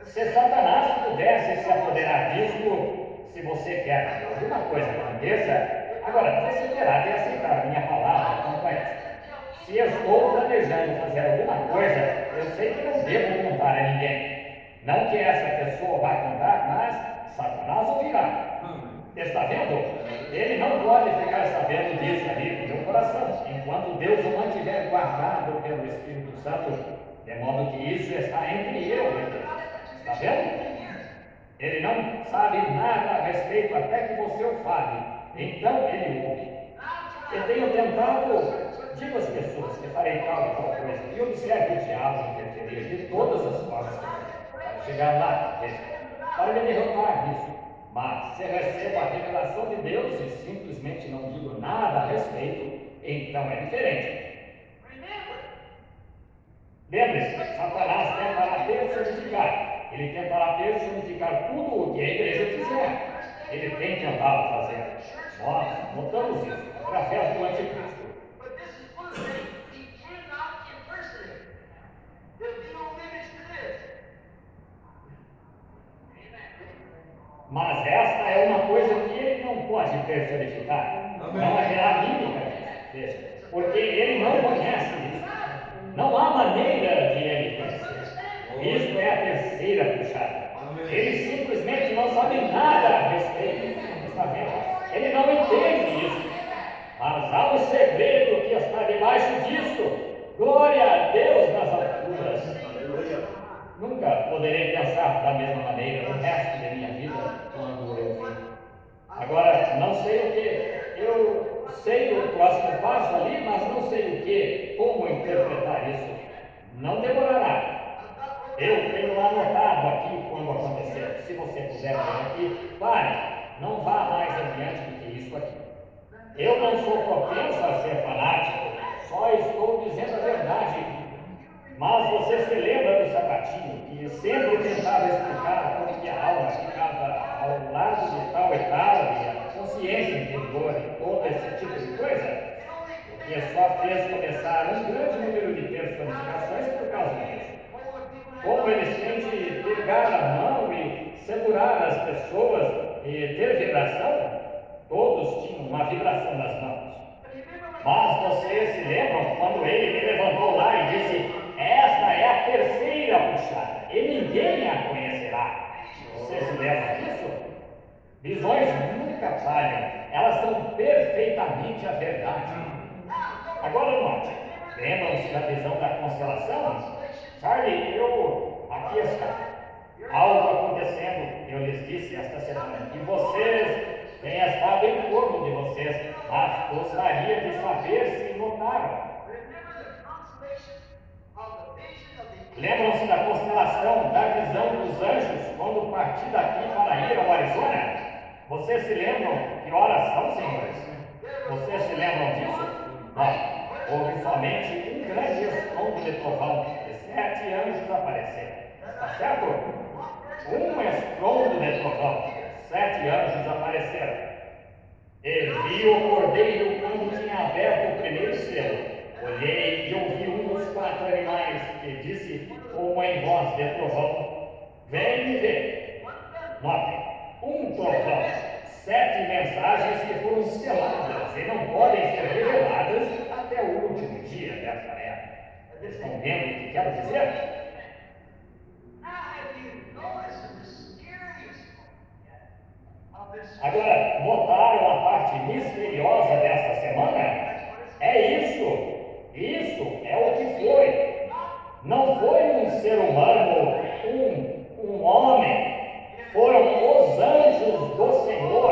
Se Satanás pudesse se apoderar disso, se você quer que alguma coisa aconteça, agora você terá de aceitar a minha palavra quanto a isso. Se eu estou planejando fazer alguma coisa, eu sei que não devo contar a ninguém. Não que essa pessoa vá contar, mas Satanás ouvirá. Está vendo? Ele não pode ficar sabendo disso ali no meu coração, enquanto Deus o mantiver guardado pelo Espírito Santo, de modo que isso está entre eu e Deus. Está vendo? Ele não sabe nada a respeito até que você o fale. Então ele ouve. Eu tenho tentado, digo às pessoas que farei tal e tal coisa, e observe o diabo interferir de todas as formas para chegar lá, para me derrotar nisso. Mas se recebo a revelação de Deus e simplesmente não digo nada a respeito, então é diferente. Lembre-se, Satanás tentará personificar. Ele tentará personificar tudo o que a igreja fizer. Ele tem tentado fazer. Nós notamos isso através do anticristo. Mas esta é uma coisa que ele não pode personificar. Não haverá mímica disso. Veja, porque ele não conhece isso. Não há maneira de ele conhecer. Isto é a terceira puxada. Ele simplesmente não sabe nada a respeito. Está vendo? Ele não entende isso. Mas há um segredo que está debaixo disso. Glória a Deus nas alturas. Nunca poderei pensar da mesma maneira no resto da minha vida quando eu vi. Agora, não sei o que. Eu sei o próximo passo ali, mas não sei o que. Como interpretar isso? Não demorará. Eu tenho anotado aqui quando acontecer. Se você puder ver aqui, pare. Não vá mais adiante do que isso aqui. Eu não sou propenso a ser fanático. Só estou dizendo a verdade. Mas você se lembra do Sabatinho, que sempre tentava explicar como que a alma ficava ao lado de tal e tal, e a consciência interior e todo esse tipo de coisa? O que só fez começar um grande número de personificações por causa disso. Como eles têm de pegar a mão e segurar as pessoas e ter vibração, todos tinham uma vibração nas mãos. Mas vocês se lembram quando ele me levantou lá e disse: esta é a terceira puxada, e ninguém a conhecerá. Você se lembra disso? Visões nunca falham, elas são perfeitamente a verdade. Agora note, lembram-se da visão da constelação? Charlie, aqui está. Algo acontecendo, eu lhes disse esta semana, que vocês têm estado em torno de vocês, mas gostaria de saber se notaram. Lembram-se da constelação, da visão dos anjos, quando parti daqui para ir ao Arizona? Vocês se lembram que horas são, senhores? Vocês se lembram disso? Não, houve somente um grande estrondo de trovão e 7 anjos apareceram. Está certo? Um estrondo de trovão, 7 anjos apareceram. E vi o cordeiro quando tinha aberto o primeiro selo. Olhei e ouvi um dos 4 animais que disse com uma voz de trovão: vem e vê. Notem, um trovão, 7 mensagens que foram seladas e não podem ser reveladas até o último dia dessa era. Estão vendo o que quero dizer? Agora, notaram a parte misteriosa desta semana? É isso. Isso é o que foi. Não foi um ser humano, um homem. Foram os anjos do Senhor.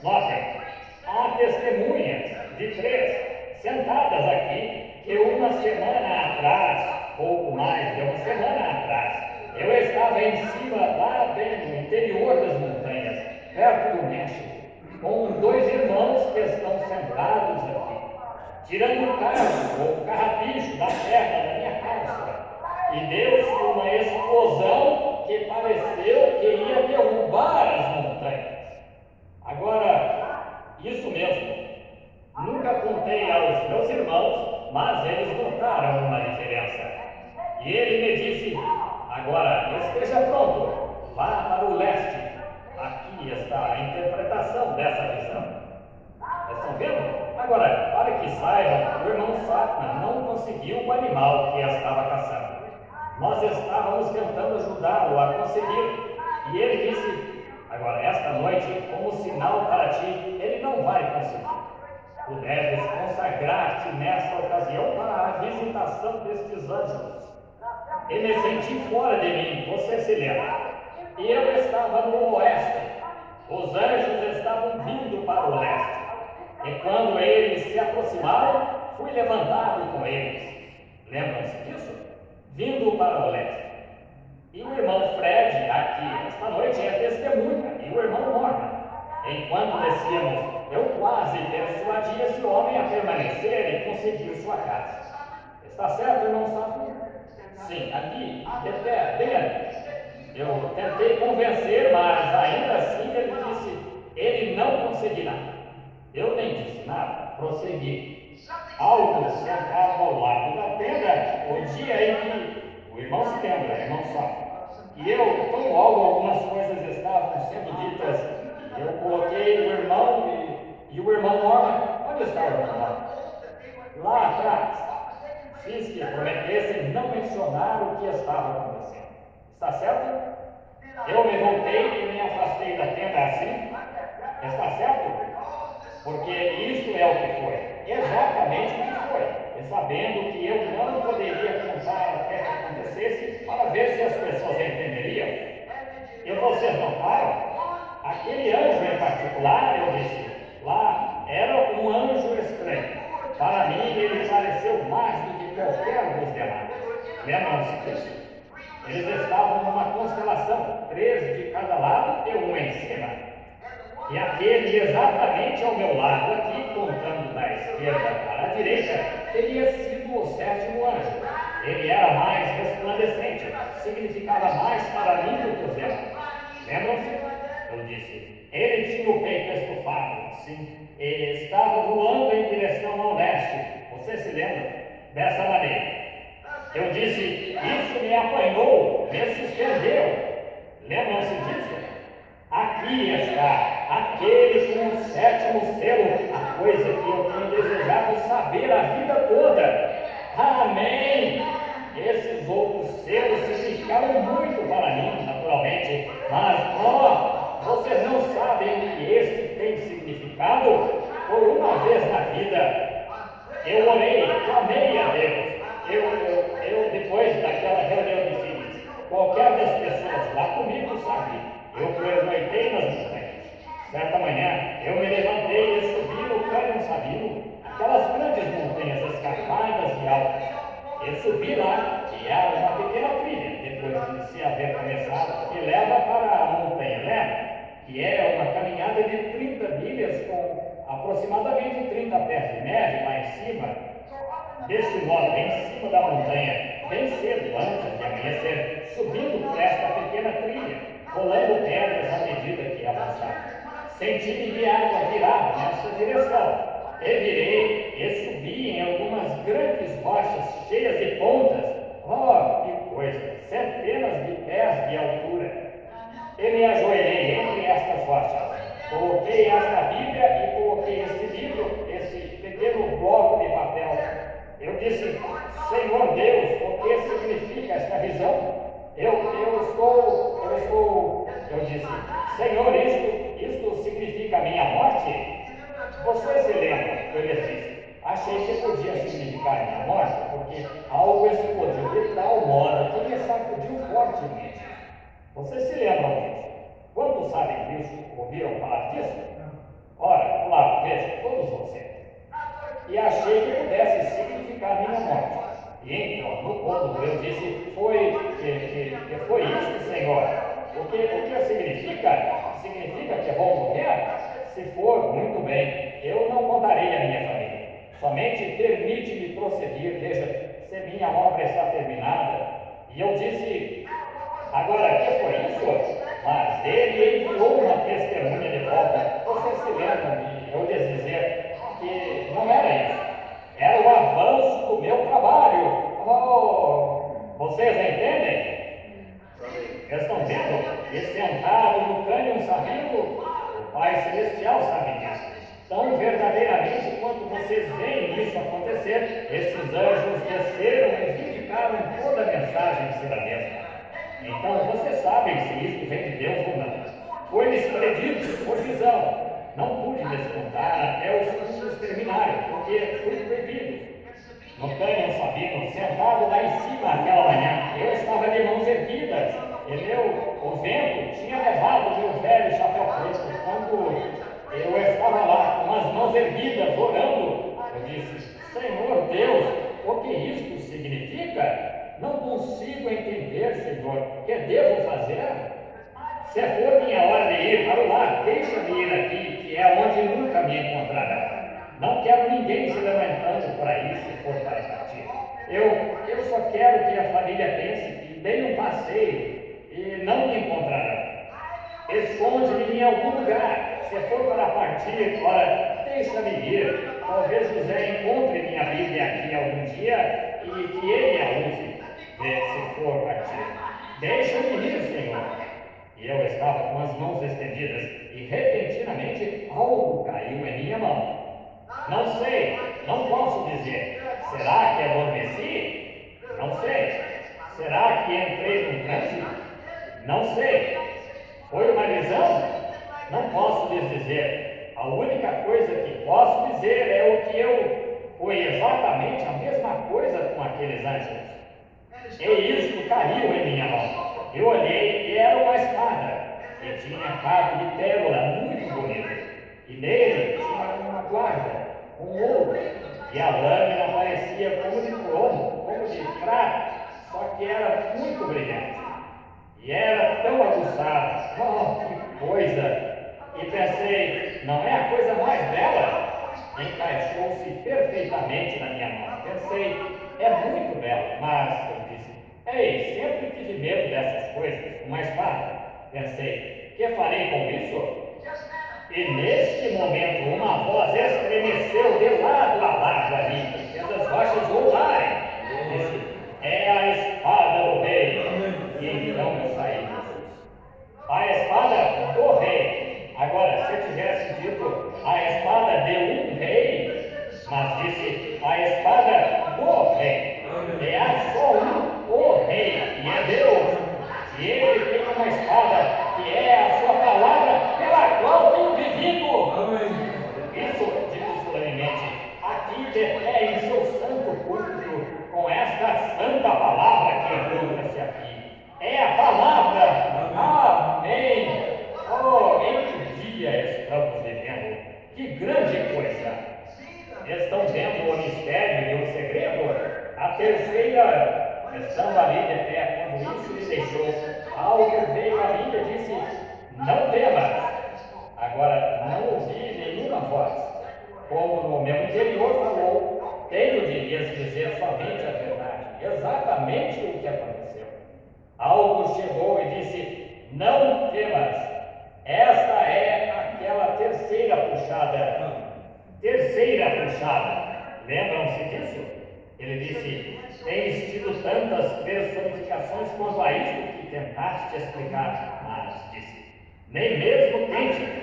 Notem, há testemunhas de 3 sentadas aqui que uma semana atrás, pouco mais de uma semana atrás, eu estava em cima, lá bem no interior das montanhas, perto do México, com 2 irmãos que estão sentados aqui, tirando o carro ou o carrapicho da terra da minha calça, e deu-se uma explosão que pareceu que ia derrubar as montanhas. Agora, isso mesmo, nunca contei aos meus irmãos, mas eles notaram uma diferença. E ele me disse: agora, esteja pronto, vá para o leste. Aqui está a interpretação dessa visão. Estão vendo? Agora, para que saibam, o irmão Satna não conseguiu o animal que estava caçando. Nós estávamos tentando ajudá-lo a conseguir. E ele disse: agora, esta noite, como sinal para ti, ele não vai conseguir. Tu deves consagrar-te nesta ocasião para a visitação destes anjos. E me senti fora de mim, você se lembra? E eu estava no oeste. Os anjos estavam vindo para o leste. E quando eles se aproximaram, fui levantado com eles. Lembram-se disso? Vindo para o leste. E o irmão Fred, aqui, esta noite, é testemunha, e o irmão Norman. Enquanto descíamos, eu quase persuadi esse homem a permanecer e conseguir sua casa. Está certo, irmão Sato? Sim, aqui, de pé, bem ali. Eu tentei convencer, mas ainda assim ele disse: ele não conseguirá. Eu nem disse nada, prossegui. Algo sentado ao lado da tenda, o dia em que o irmão se lembra, irmão Sato, que eu, tão logo algumas coisas estavam sendo ditas, eu coloquei o irmão e o irmão Norman. Onde está o irmão Norman? Lá atrás. Fiz que prometessem não mencionar o que estava acontecendo. Está certo? Eu me voltei e me afastei da tenda assim. Está certo? Porque isto é o que foi. Exatamente o que foi. E sabendo que eu não poderia contar até que acontecesse, para ver se as pessoas entenderiam. E vocês notaram? Aquele anjo em particular, eu disse, lá era um anjo estranho. Para mim, ele pareceu mais do que qualquer dos demais. Lembram-se disso? Eles estavam numa constelação, 3 de cada lado e um em cima. E aquele exatamente ao meu lado, aqui, contando da esquerda para a direita, teria sido o 7º anjo. Ele era mais resplandecente, significava mais para mim do que os demais. Lembram-se? Eu disse, ele tinha o peito estufado, sim, e estava voando em direção ao leste. Você se lembra? Dessa maneira. Eu disse, isso me apanhou, me suspendeu. Lembram-se disso? Aqui está, aquele com o 7º selo, a coisa que eu tenho desejado saber a vida toda. Amém! Esses outros selos significaram muito para mim, naturalmente, mas, vocês não sabem o que este tem significado? Por uma vez na vida, eu orei, clamei a Deus. Eu depois daquela reunião de filhos, qualquer das pessoas lá comigo sabe, eu pernoitei nas montanhas. Certa manhã, eu me levantei e subi no Canyon Sabino, aquelas grandes montanhas escarpadas e altas. Eu subi lá, e era uma pequena trilha, depois de se haver começado, que leva para a montanha Lema, que é uma caminhada de 30 milhas com aproximadamente 30 pés de neve lá em cima. Deste modo, em cima da montanha, bem cedo, antes de amanhecer, subindo por esta pequena trilha, rolando pedras à medida que avançava. Senti-me que a água virava nessa direção. E virei e subi em algumas grandes rochas cheias de pontas. Oh, que coisa! Centenas de pés de altura. E me ajoelhei entre estas rochas. Coloquei esta Bíblia e coloquei este livro, esse pequeno bloco de papel. Eu disse: Senhor Deus, o que significa esta visão? Eu disse: Senhor, isto significa a minha morte? Você se lembra? Eu lhes disse: achei que podia significar minha morte, porque algo explodiu de tal modo que me sacudiu fortemente. Vocês se lembram disso? Quantos sabem disso? Ouviram falar disso? Ora, lá, veja, todos vocês. E achei que pudesse significar minha morte. E então, no ponto, eu disse: que foi isso, Senhor? O que significa? Significa que vou morrer? Se for, muito bem, eu não contarei a minha família. Somente permite-me prosseguir, veja, se minha obra está terminada. E eu disse: agora, que foi isso? Mas ele enviou uma testemunha de volta. Vocês se lembram de eu lhes dizer que não era isso? Era o avanço do meu trabalho. Oh, vocês entendem? Estão vendo? E sentado no cânion sabido, o Pai Celestial sabe disso. Tão verdadeiramente quanto vocês veem isso acontecer, esses anjos desceram e vindicaram toda a mensagem ser a mesma. Então vocês sabem se isto vem de Deus ou não. Foi-lhes predito por visão. Não pude lhes contar até os estudos terminarem, porque fui proibido. No cânion sabino, sentado lá em cima aquela manhã, eu estava de mãos erguidas, e o vento tinha levado meu velho chapéu preto. Quando eu estava lá com as mãos erguidas, orando, eu disse: Senhor Deus, o que isto significa? Não consigo entender, Senhor. O que devo fazer? Se for minha hora de ir para o lado, deixa-me ir aqui, que é onde nunca me encontrará. Não quero ninguém se lamentando por aí se for para partir. Eu só quero que a família pense que dei um passeio e não me encontrarão. Esconde-me em algum lugar. Se for para partir, ora, deixa-me ir. Talvez José encontre minha Bíblia aqui algum dia e que ele a use, se for partir. Deixa-me ir, Senhor. E eu estava com as mãos estendidas e repentinamente algo caiu em minha mão. Não sei, não posso dizer. Será que adormeci? Não sei. Será que entrei num transe? Não sei. Foi uma visão? Não posso lhes dizer. A única coisa que posso dizer é o que foi exatamente a mesma coisa com aqueles anjos. E isto caiu em minha mão. Eu olhei e era uma espada, e tinha cabo de pérola muito bonito. E nele tinha uma guarda, com ouro, e a lâmina parecia como de cromo, como de prata, só que era muito brilhante. E era tão aguçada. Oh, que coisa! E pensei: não é a coisa mais bela? Encaixou-se perfeitamente na minha mão. Pensei: é muito bela, mas eu disse: ei, sempre tive medo dessas coisas. Uma espada. Pensei: que farei com isso? E neste momento uma voz estremeceu de lado a lado ali, fez as rochas rolarem. Disse: é a espada do rei. E então eu saí. A espada do rei. Agora, se eu tivesse dito a espada de um rei, mas disse a espada do rei. E há só o rei, e é Deus. E ele tem uma espada que é a sua palavra pela qual tenho vivido. Isso, digo solenemente, aqui de pé em seu santo púlpito, com esta santa palavra que encontra-se aqui. É a palavra. Amém. Oh, em que dia estamos vivendo? Que grande coisa! Estão vendo o mistério e o segredo? A terceira, estando ali de pé, quando isso lhe deixou, algo veio a mim e disse: não temas. Agora, não ouvi nenhuma voz, como no meu interior falou, tenho de lhes dizer somente a verdade, exatamente o que aconteceu. Algo chegou e disse: não temas, esta é aquela terceira puxada. Terceira puxada. Lembram-se disso? Ele disse: tens tido tantas personificações quanto a isto que tentaste explicar, mas disse: nem mesmo tente.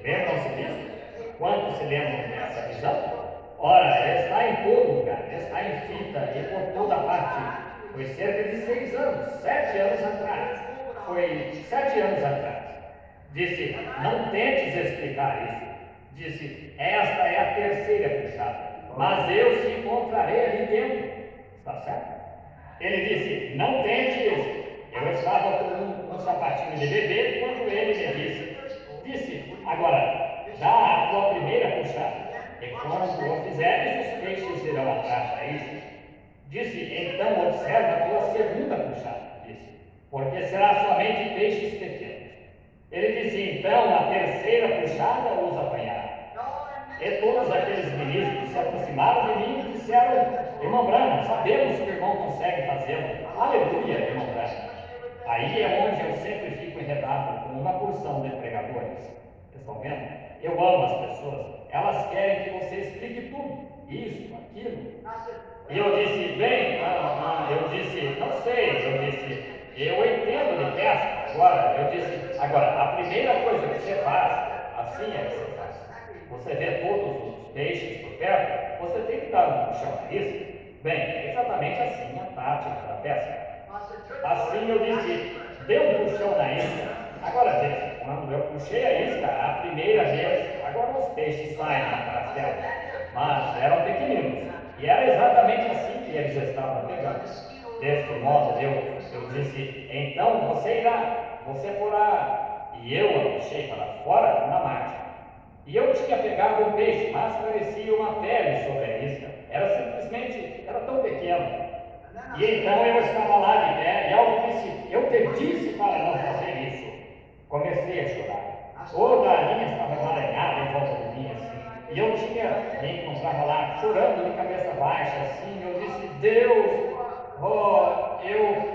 Lembram-se disso? Quantos se lembram dessa visão? Ora, está em todo lugar, está em fita e por toda parte. Foi cerca de 6 anos, 7 anos atrás. Foi 7 anos atrás. Disse: não tentes explicar isso. Disse: esta é a terceira puxada, mas eu te encontrarei ali dentro. Está certo? Ele disse: não tentes. Eu estava com um sapatinho de bebê quando ele me disse: agora, dá a tua primeira puxada, e quando o fizeres, os peixes irão atrás da isca. Disse: então observa a tua segunda puxada, disse, porque será somente peixes pequenos. Ele disse: então a terceira puxada os apanhará. E todos aqueles ministros se aproximaram de mim e disseram: irmão Branham, sabemos que o irmão consegue fazê-lo. Aleluia, irmão Branham. Aí é onde eu sempre fico enredado com uma porção de pregadores. Vocês estão vendo? Eu amo as pessoas. Elas querem que você explique tudo. Isso, aquilo. E eu disse: bem, eu disse: não sei. Eu disse: eu entendo de pesca. Agora, a primeira coisa que você faz, assim é que você faz. Você vê todos os peixes por perto, você tem que dar um puxão a isca. Bem, é exatamente assim a tática da pesca. Assim eu disse: dê um puxão na isca. Agora veja, quando eu puxei a isca a primeira vez, agora os peixes saem atrás dela, mas eram pequeninos, e era exatamente assim que eles estavam pegando. Deste modo eu disse: então você irá, você porá, e eu a puxei para fora na margem. E eu tinha pegado um peixe, mas parecia uma pele sobre a isca, era tão pequeno. E então eu estava lá de pé e algo disse: eu te disse para não fazer isso. Comecei a chorar. Toda a linha estava emaranhada em volta de mim assim. E eu me encontrava lá chorando de cabeça baixa assim. Eu disse: Deus,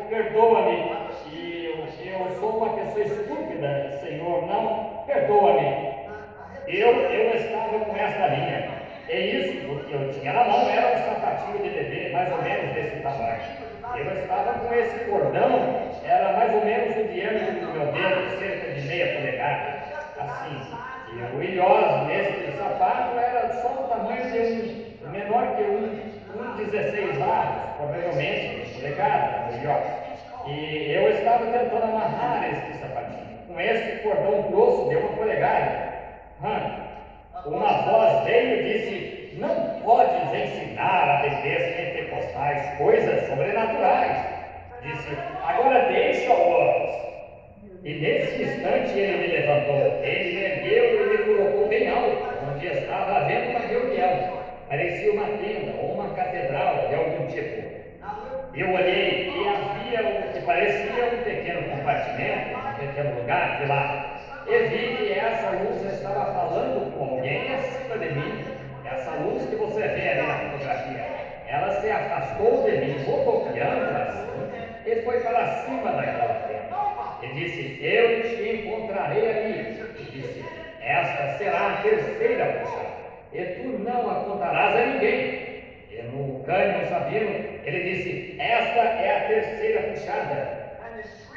perdoa-me. E eu sou uma pessoa estúpida, Senhor, não, perdoa-me. Eu estava com esta linha. E isso, o que eu tinha na mão era um sapatinho de bebê, mais ou menos desse tamanho. Eu estava com esse cordão, era mais ou menos o diâmetro do meu dedo, cerca de meia polegada, assim. E o ilhós nesse sapato era só do tamanho de menor que um 16 avos, provavelmente, de polegada, o ilhós. E eu estava tentando amarrar esse sapatinho com esse cordão grosso de uma polegada. Uma voz veio e disse: não podes ensinar a bebês pentecostais coisas sobrenaturais. Disse: agora deixa-os. E nesse instante ele me levantou, ele me ergueu e me colocou bem alto, onde estava havendo uma reunião. Parecia uma tenda ou uma catedral de algum tipo. Eu olhei e havia o que parecia um pequeno compartimento, um pequeno lugar de lá. E vi que essa luz estava falando com alguém acima de mim. Essa luz que você vê ali na fotografia, ela se afastou de mim, rodopiando assim, e foi para cima daquela tenda. E disse: eu te encontrarei ali. E disse: esta será a terceira puxada, e tu não a contarás a ninguém. E no cânion sabino, ele disse: esta é a terceira puxada.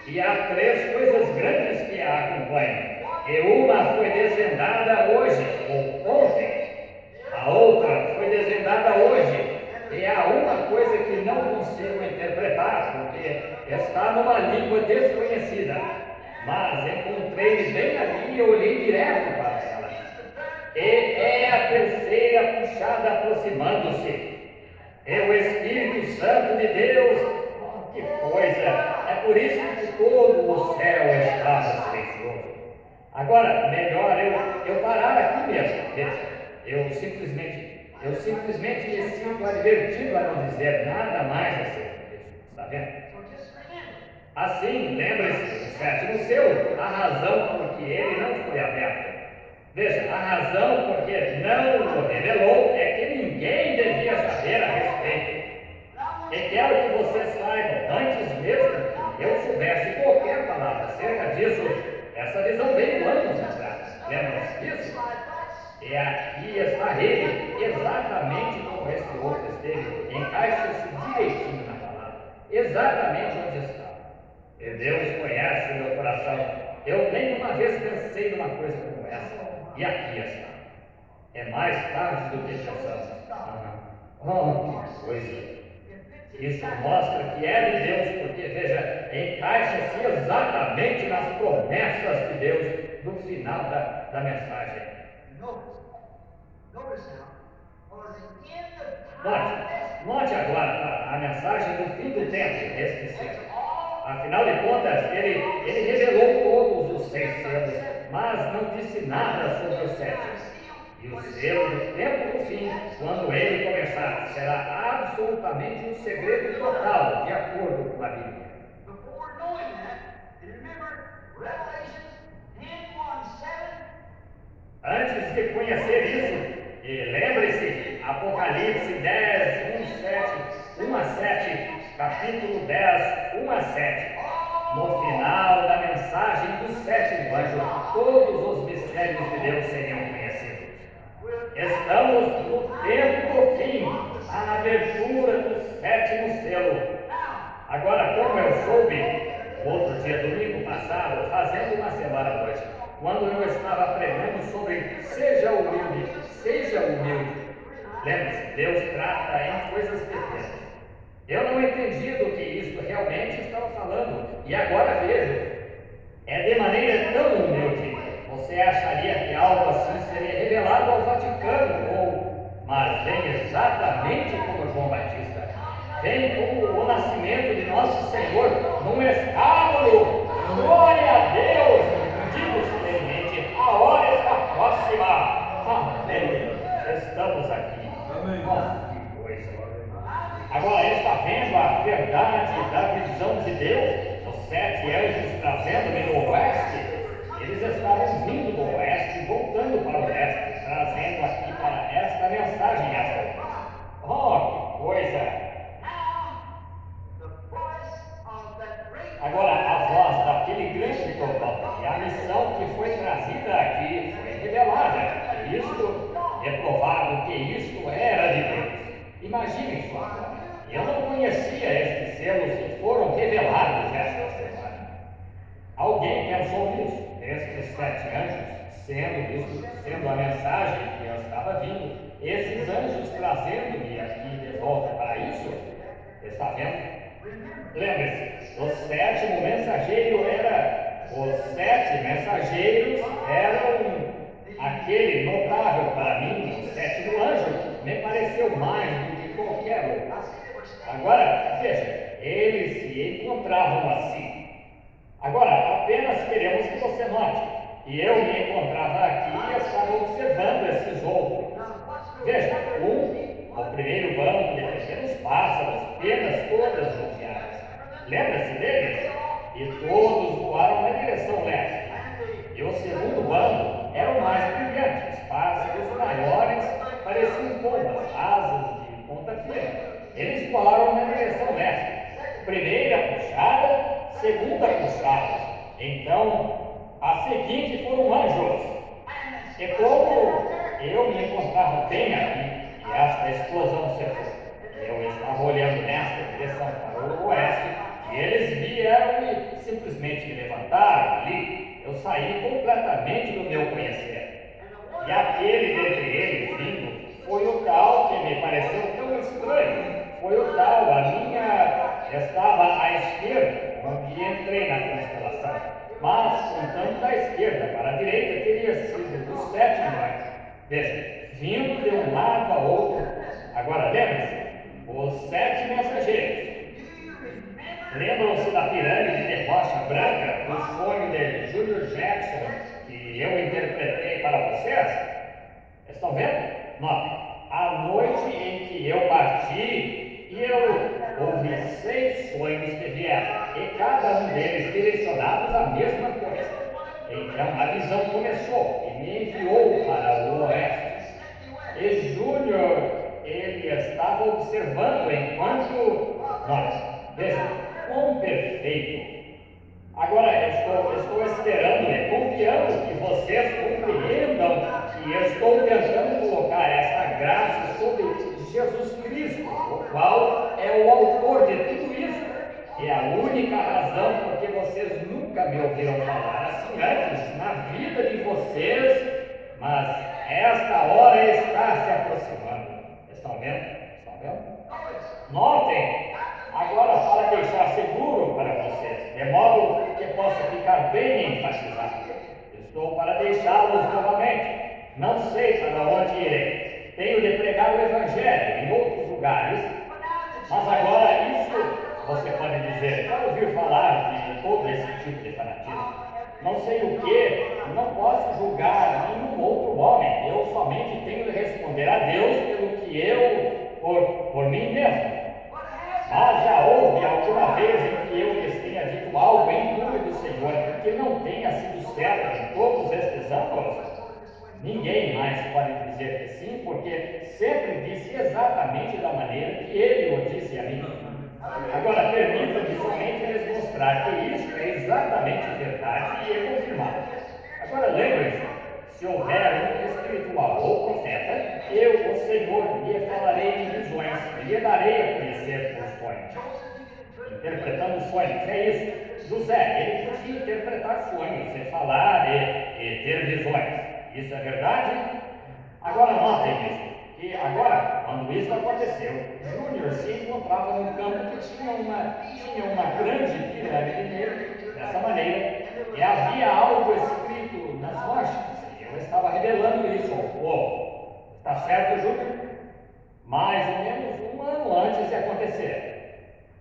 E há 3 coisas grandes que a acompanham. E uma foi desvendada hoje, ou ontem. A outra foi desvendada hoje. E há uma coisa que não consigo interpretar, porque está numa língua desconhecida. Mas encontrei-me bem ali e olhei direto para ela. E é a terceira puxada aproximando-se. É o Espírito Santo de Deus. Oh, que coisa! É por isso que todo o céu estava silencioso. Agora, melhor eu parar aqui mesmo. Veja, eu simplesmente me sinto advertido a não dizer nada mais acerca disso. Está vendo? Assim, lembre-se, o 7º selo, a razão por que ele não foi aberto. Veja, a razão por que não o revelou é que ninguém devia saber a respeito. E quero que vocês saibam, antes mesmo que eu soubesse qualquer palavra acerca disso, essa visão veio anos atrás. Lembram-se disso? E aqui está ele, exatamente como esse outro esteve. Encaixa-se direitinho na palavra, exatamente onde está. E Deus conhece o meu coração. Eu nenhuma vez pensei numa coisa como essa. E aqui está. É mais tarde do que pensamos. Oh, que coisa! Isso mostra que é de Deus, porque, veja, encaixa-se exatamente nas promessas de Deus no final da mensagem. Note agora a mensagem do fim do tempo, este selo. Afinal de contas, ele revelou todos os 6 selos, mas não disse nada sobre os 7. E o selo do tempo do fim, quando ele começar, será absolutamente um segredo total, de acordo com a Bíblia. Antes de conhecer isso, e lembre-se, Apocalipse 10, 1 a 7, capítulo 10, 1 a 7. No final da mensagem do 7º anjo, todos os mistérios de Deus seriam conhecidos. Estamos no tempo do fim, a abertura do 7º selo. Agora, como eu soube, outro dia, domingo passado, fazendo uma semana hoje, quando eu estava pregando sobre seja humilde, seja humilde. Lembre-se, Deus trata em coisas pequenas. Eu não entendi do que isso realmente estava falando, e agora vejo. É de maneira tão humilde. Você acharia que algo assim seria revelado ao Vaticano, mas vem exatamente como João Batista. Vem como o nascimento de nosso Senhor num escândalo. Glória a Deus! Digo solenemente, a hora está próxima. Amém. Estamos aqui. Amém. Oh, que coisa. Agora, está vendo a verdade da visão de Deus? Os 7 anjos trazendo-me do oeste. Eles estavam vindo do oeste, voltando para o leste, trazendo aqui para esta mensagem esta. Oh, que coisa! Agora, a voz daquele grande trovão e a missão que foi trazida aqui foi revelada. E isto é provado que isto era de Deus. Imaginem só agora. Eu não conhecia estes selos que foram revelados esta semana. Alguém pensou nisso? Estes 7 anjos, sendo a mensagem que eu estava vindo, esses anjos trazendo-me aqui de volta para isso, está vendo? Lembre-se, o 7º mensageiro os 7 mensageiros eram aquele notável para mim, o 7º anjo, me pareceu mais do que qualquer outro. Agora, veja, eles se encontravam assim. Agora, apenas queremos que você note, e eu me encontrava aqui e estava observando esses outros. Veja, o primeiro bando de pequenos pássaros, penas todas rodeadas. Lembra-se deles? E todos voaram na direção leste. E o segundo bando era o mais brilhante. Os pássaros maiores pareciam pombas, asas de ponta fina. Eles voaram na direção leste. Primeira puxada, segunda puxada. Então, a seguinte foram anjos. E como eu me encontrava bem aqui, e esta explosão se foi, eu estava olhando nesta direção para o oeste, e eles vieram e simplesmente me levantaram ali. Eu saí completamente do meu conhecer. E aquele dentre eles vindo foi o tal que me pareceu tão estranho. Foi o tal, a minha estava à esquerda, onde entrei na constelação. Mas, contando da esquerda para a direita, teria sido do 7º anjo. Veja, vindo de um lado a outro. Agora, lembre-se, os 7 mensageiros. Lembram-se da pirâmide de rocha branca, do sonho de Julius Jackson, que eu interpretei para vocês? Estão vendo? Notem, a noite em que eu parti, eu ouvi 6 sonhos que vieram, e cada um deles direcionados à mesma coisa. Então a visão começou, e me enviou para o oeste. E Júnior, ele estava observando enquanto... Veja, quão perfeito. Agora, estou esperando e confiando que vocês compreendam que estou tentando colocar essa graça sobre Jesus Cristo, o qual é o autor de tudo isso. E a única razão por que vocês nunca me ouviram falar assim antes na vida de vocês, mas esta hora está se aproximando. Estão vendo? Estão vendo? Notem, agora para deixar seguro para vocês, de modo que possa ficar bem enfatizado, estou para deixá-los novamente. Não sei para onde irei. Tenho de pregar o Evangelho em outros lugares, mas agora isso você pode dizer, já ouviu falar de todo esse tipo de fanatismo? Não sei o que, não posso julgar nenhum outro homem. Eu somente tenho de responder a Deus pelo que eu, por mim mesmo. Mas já houve alguma vez em que eu lhes tenha dito algo em nome do Senhor que não tenha sido certo em todos estes anos? Ninguém mais pode dizer que sim, porque sempre disse exatamente da maneira que ele o disse a mim. Agora, permita-me somente lhes mostrar que isso é exatamente verdade e é confirmado. Agora, lembrem-se, se houver um espiritual ou profeta, eu, o Senhor, lhe falarei em visões e lhe darei a conhecer por sonhos. Interpretando sonhos, é isso. José, ele podia interpretar sonhos, e falar e ter visões. Isso é verdade? Agora, notem isso. E agora, quando isso aconteceu, Júnior se encontrava num campo que tinha uma grande pirâmide nele, dessa maneira, e havia algo escrito nas rochas. Eu estava revelando isso ao povo. Está certo, Júnior? Mais ou menos um ano antes de acontecer.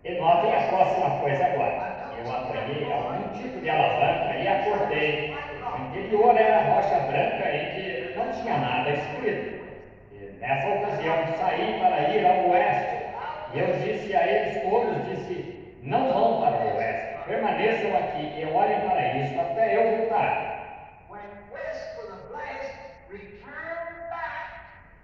E notem a próxima coisa agora. Eu apanhei algum tipo de alavanca e acordei. O interior era rocha branca e que não tinha nada escrito. E nessa ocasião saí para ir ao oeste. E eu disse a eles todos, não vão para o oeste, permaneçam aqui e olhem para isso até eu voltar.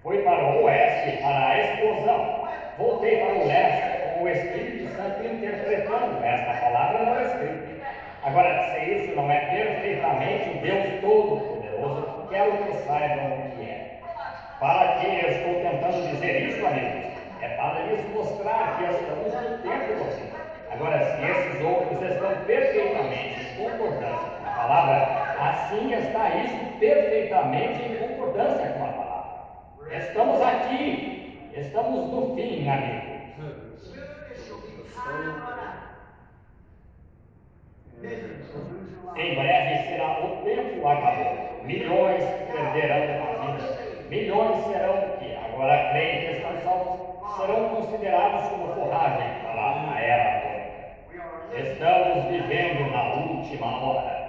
Fui para o oeste, para a explosão. Voltei para o leste, com o Espírito Santo interpretando esta palavra não escrita. Agora, se isso não é perfeitamente o Deus Todo-Poderoso, quero que saibam o que é. Para que eu estou tentando dizer isso, amigos? É para lhes mostrar que estamos no tempo do fim. Agora, se esses outros estão perfeitamente em concordância com a palavra, assim está isso perfeitamente em concordância com a palavra. Estamos aqui, estamos no fim, amigos. Em breve será o tempo acabou. Milhões perderão a vida. Milhões serão que agora creem que estão salvos, serão considerados como forragem para a era atômica. Estamos vivendo na última hora.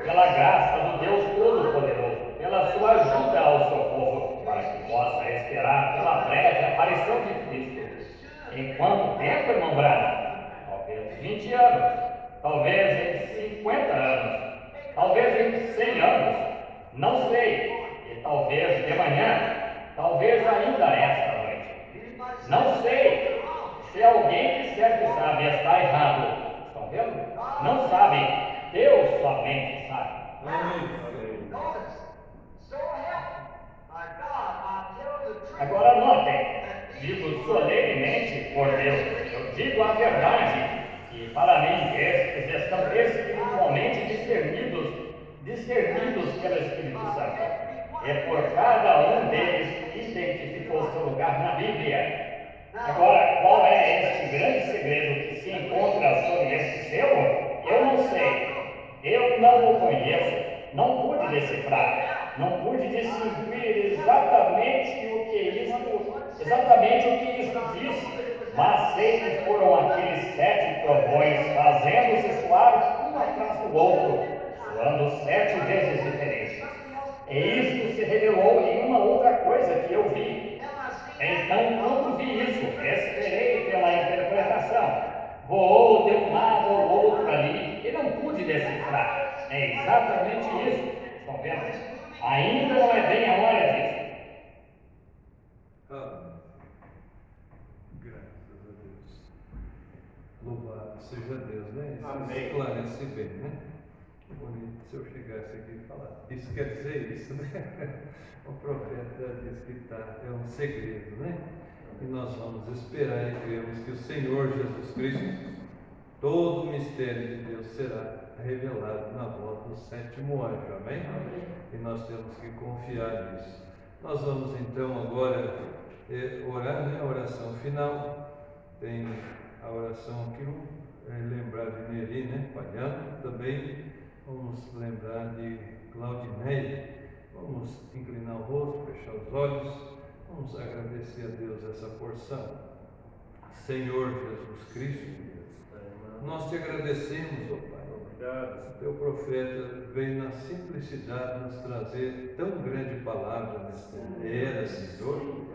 Pela graça do Deus Todo-Poderoso, pela sua ajuda ao seu povo, para que possa esperar pela breve aparição de Cristo. Em quanto tempo, irmão Branham? Talvez 20 anos, talvez em 50 anos, talvez em 100 anos, não sei, e talvez de manhã, talvez ainda esta noite. Não sei. Se alguém disser que sabe, está errado. Estão vendo? Não sabem. Deus somente sabe. Agora notem, digo solenemente por Deus, eu digo a verdade, que para mim estes estão espiritualmente discernidos pelo Espírito Santo, e por cada um deles identificou seu lugar na Bíblia. Agora, qual é este grande segredo que se encontra sobre este selo? Eu não sei. Eu não o conheço, não pude decifrar, não pude distinguir exatamente o que isso disse, mas sei que foram aqueles 7 trovões fazendo-se soar um atrás do outro, soando 7 vezes diferentes. E isto se revelou em uma outra coisa que eu vi. Então, quando vi isso, esperei pela interpretação. Voou de um lado ao outro ali e não pude decifrar. É exatamente isso. Estão vendo? Ainda não é bem a hora disso. Graças a Deus. Louvado seja Deus, né? Isso Amém. esclarece bem, né? Bonito se eu chegasse aqui e falar. Isso quer dizer isso, né? O profeta diz que é um segredo, né? E nós vamos esperar e cremos que o Senhor Jesus Cristo, todo o mistério de Deus será revelado na voz do sétimo anjo, amém? E nós temos que confiar nisso. Nós vamos então agora orar, né? A oração final. Tem a oração aqui, lembrar de Neri, né? Palhando também. Vamos lembrar de Claudineia. Vamos inclinar o rosto, fechar os olhos. Vamos agradecer a Deus essa porção. Senhor Jesus Cristo, nós te agradecemos, ó Pai. Obrigado. O teu profeta veio na simplicidade nos trazer tão grande palavra nesta era, Senhor.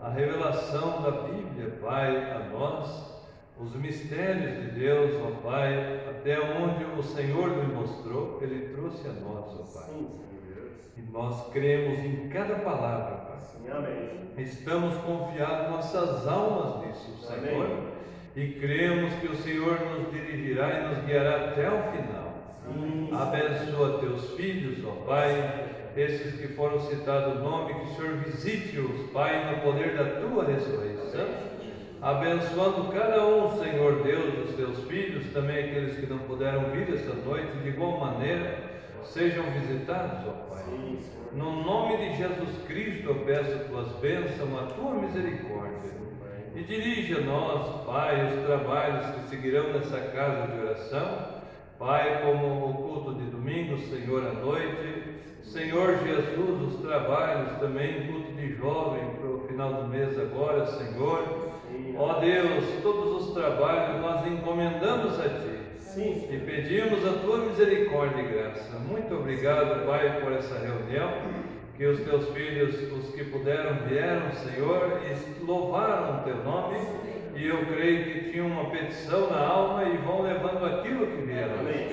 A revelação da Bíblia, Pai, a nós, os mistérios de Deus, ó Pai, até onde o Senhor nos mostrou, Ele trouxe a nós, ó Pai. Sim, Senhor Deus. E nós cremos em cada palavra, Pai. Sim, amém. Estamos confiados nossas almas nisso, Senhor. Amém. E cremos que o Senhor nos dirigirá e nos guiará até o final. Sim. Abençoa teus filhos, ó Pai, esses que foram citados o nome, que o Senhor visite-os, Pai, no poder da tua ressurreição. Abençoando cada um, Senhor Deus, dos teus filhos, também aqueles que não puderam vir esta noite, de igual maneira, sejam visitados, ó Pai. Sim, Senhor. No nome de Jesus Cristo eu peço tuas bênçãos, a tua misericórdia. E dirige a nós, Pai, os trabalhos que seguirão nessa casa de oração. Pai, como o culto de domingo, Senhor, à noite. Senhor Jesus, os trabalhos também, culto de jovem para o final do mês agora, Senhor. Ó Deus, todos os trabalhos nós encomendamos a Ti. Sim. E pedimos a Tua misericórdia e graça. Muito obrigado, Pai, por essa reunião. Que os Teus filhos, os que puderam, vieram, Senhor, e louvaram o Teu nome. E eu creio que tinham uma petição na alma e vão levando aquilo que vieram. Amém.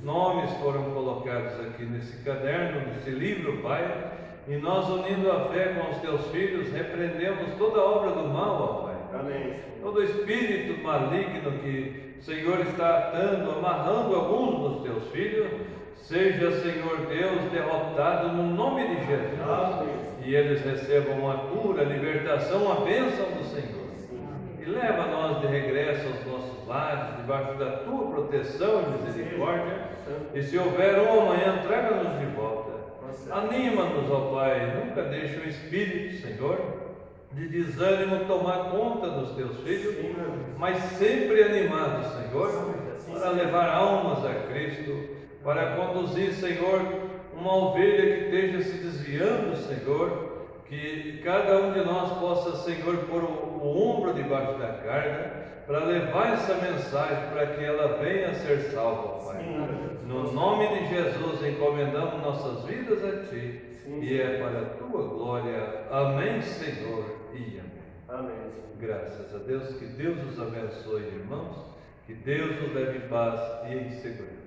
Nomes foram colocados aqui nesse caderno, nesse livro, Pai. E nós, unindo a fé com os Teus filhos, repreendemos toda obra do mal, ó Pai. Amém. Todo espírito maligno que o Senhor está atando, amarrando alguns dos Teus filhos, seja, Senhor Deus, derrotado no nome de Jesus. Amém. E eles recebam a cura, a libertação, a bênção do Senhor. E leva nós de regresso aos nossos lares, debaixo da Tua proteção e misericórdia. E se houver um amanhã, traga-nos de volta. Anima-nos, ó Pai, nunca deixe o Espírito, Senhor, de desânimo tomar conta dos Teus filhos, mas sempre animados, Senhor, para levar almas a Cristo, para conduzir, Senhor, uma ovelha que esteja se desviando, Senhor, que cada um de nós possa, Senhor, pôr o ombro debaixo da carga, para levar essa mensagem, para que ela venha a ser salva, Pai. No nome de Jesus, encomendamos nossas vidas a Ti, e é para a Tua glória. Amém, Senhor, e amém. Amém. Graças a Deus, que Deus os abençoe, irmãos, que Deus os leve em paz e em segurança.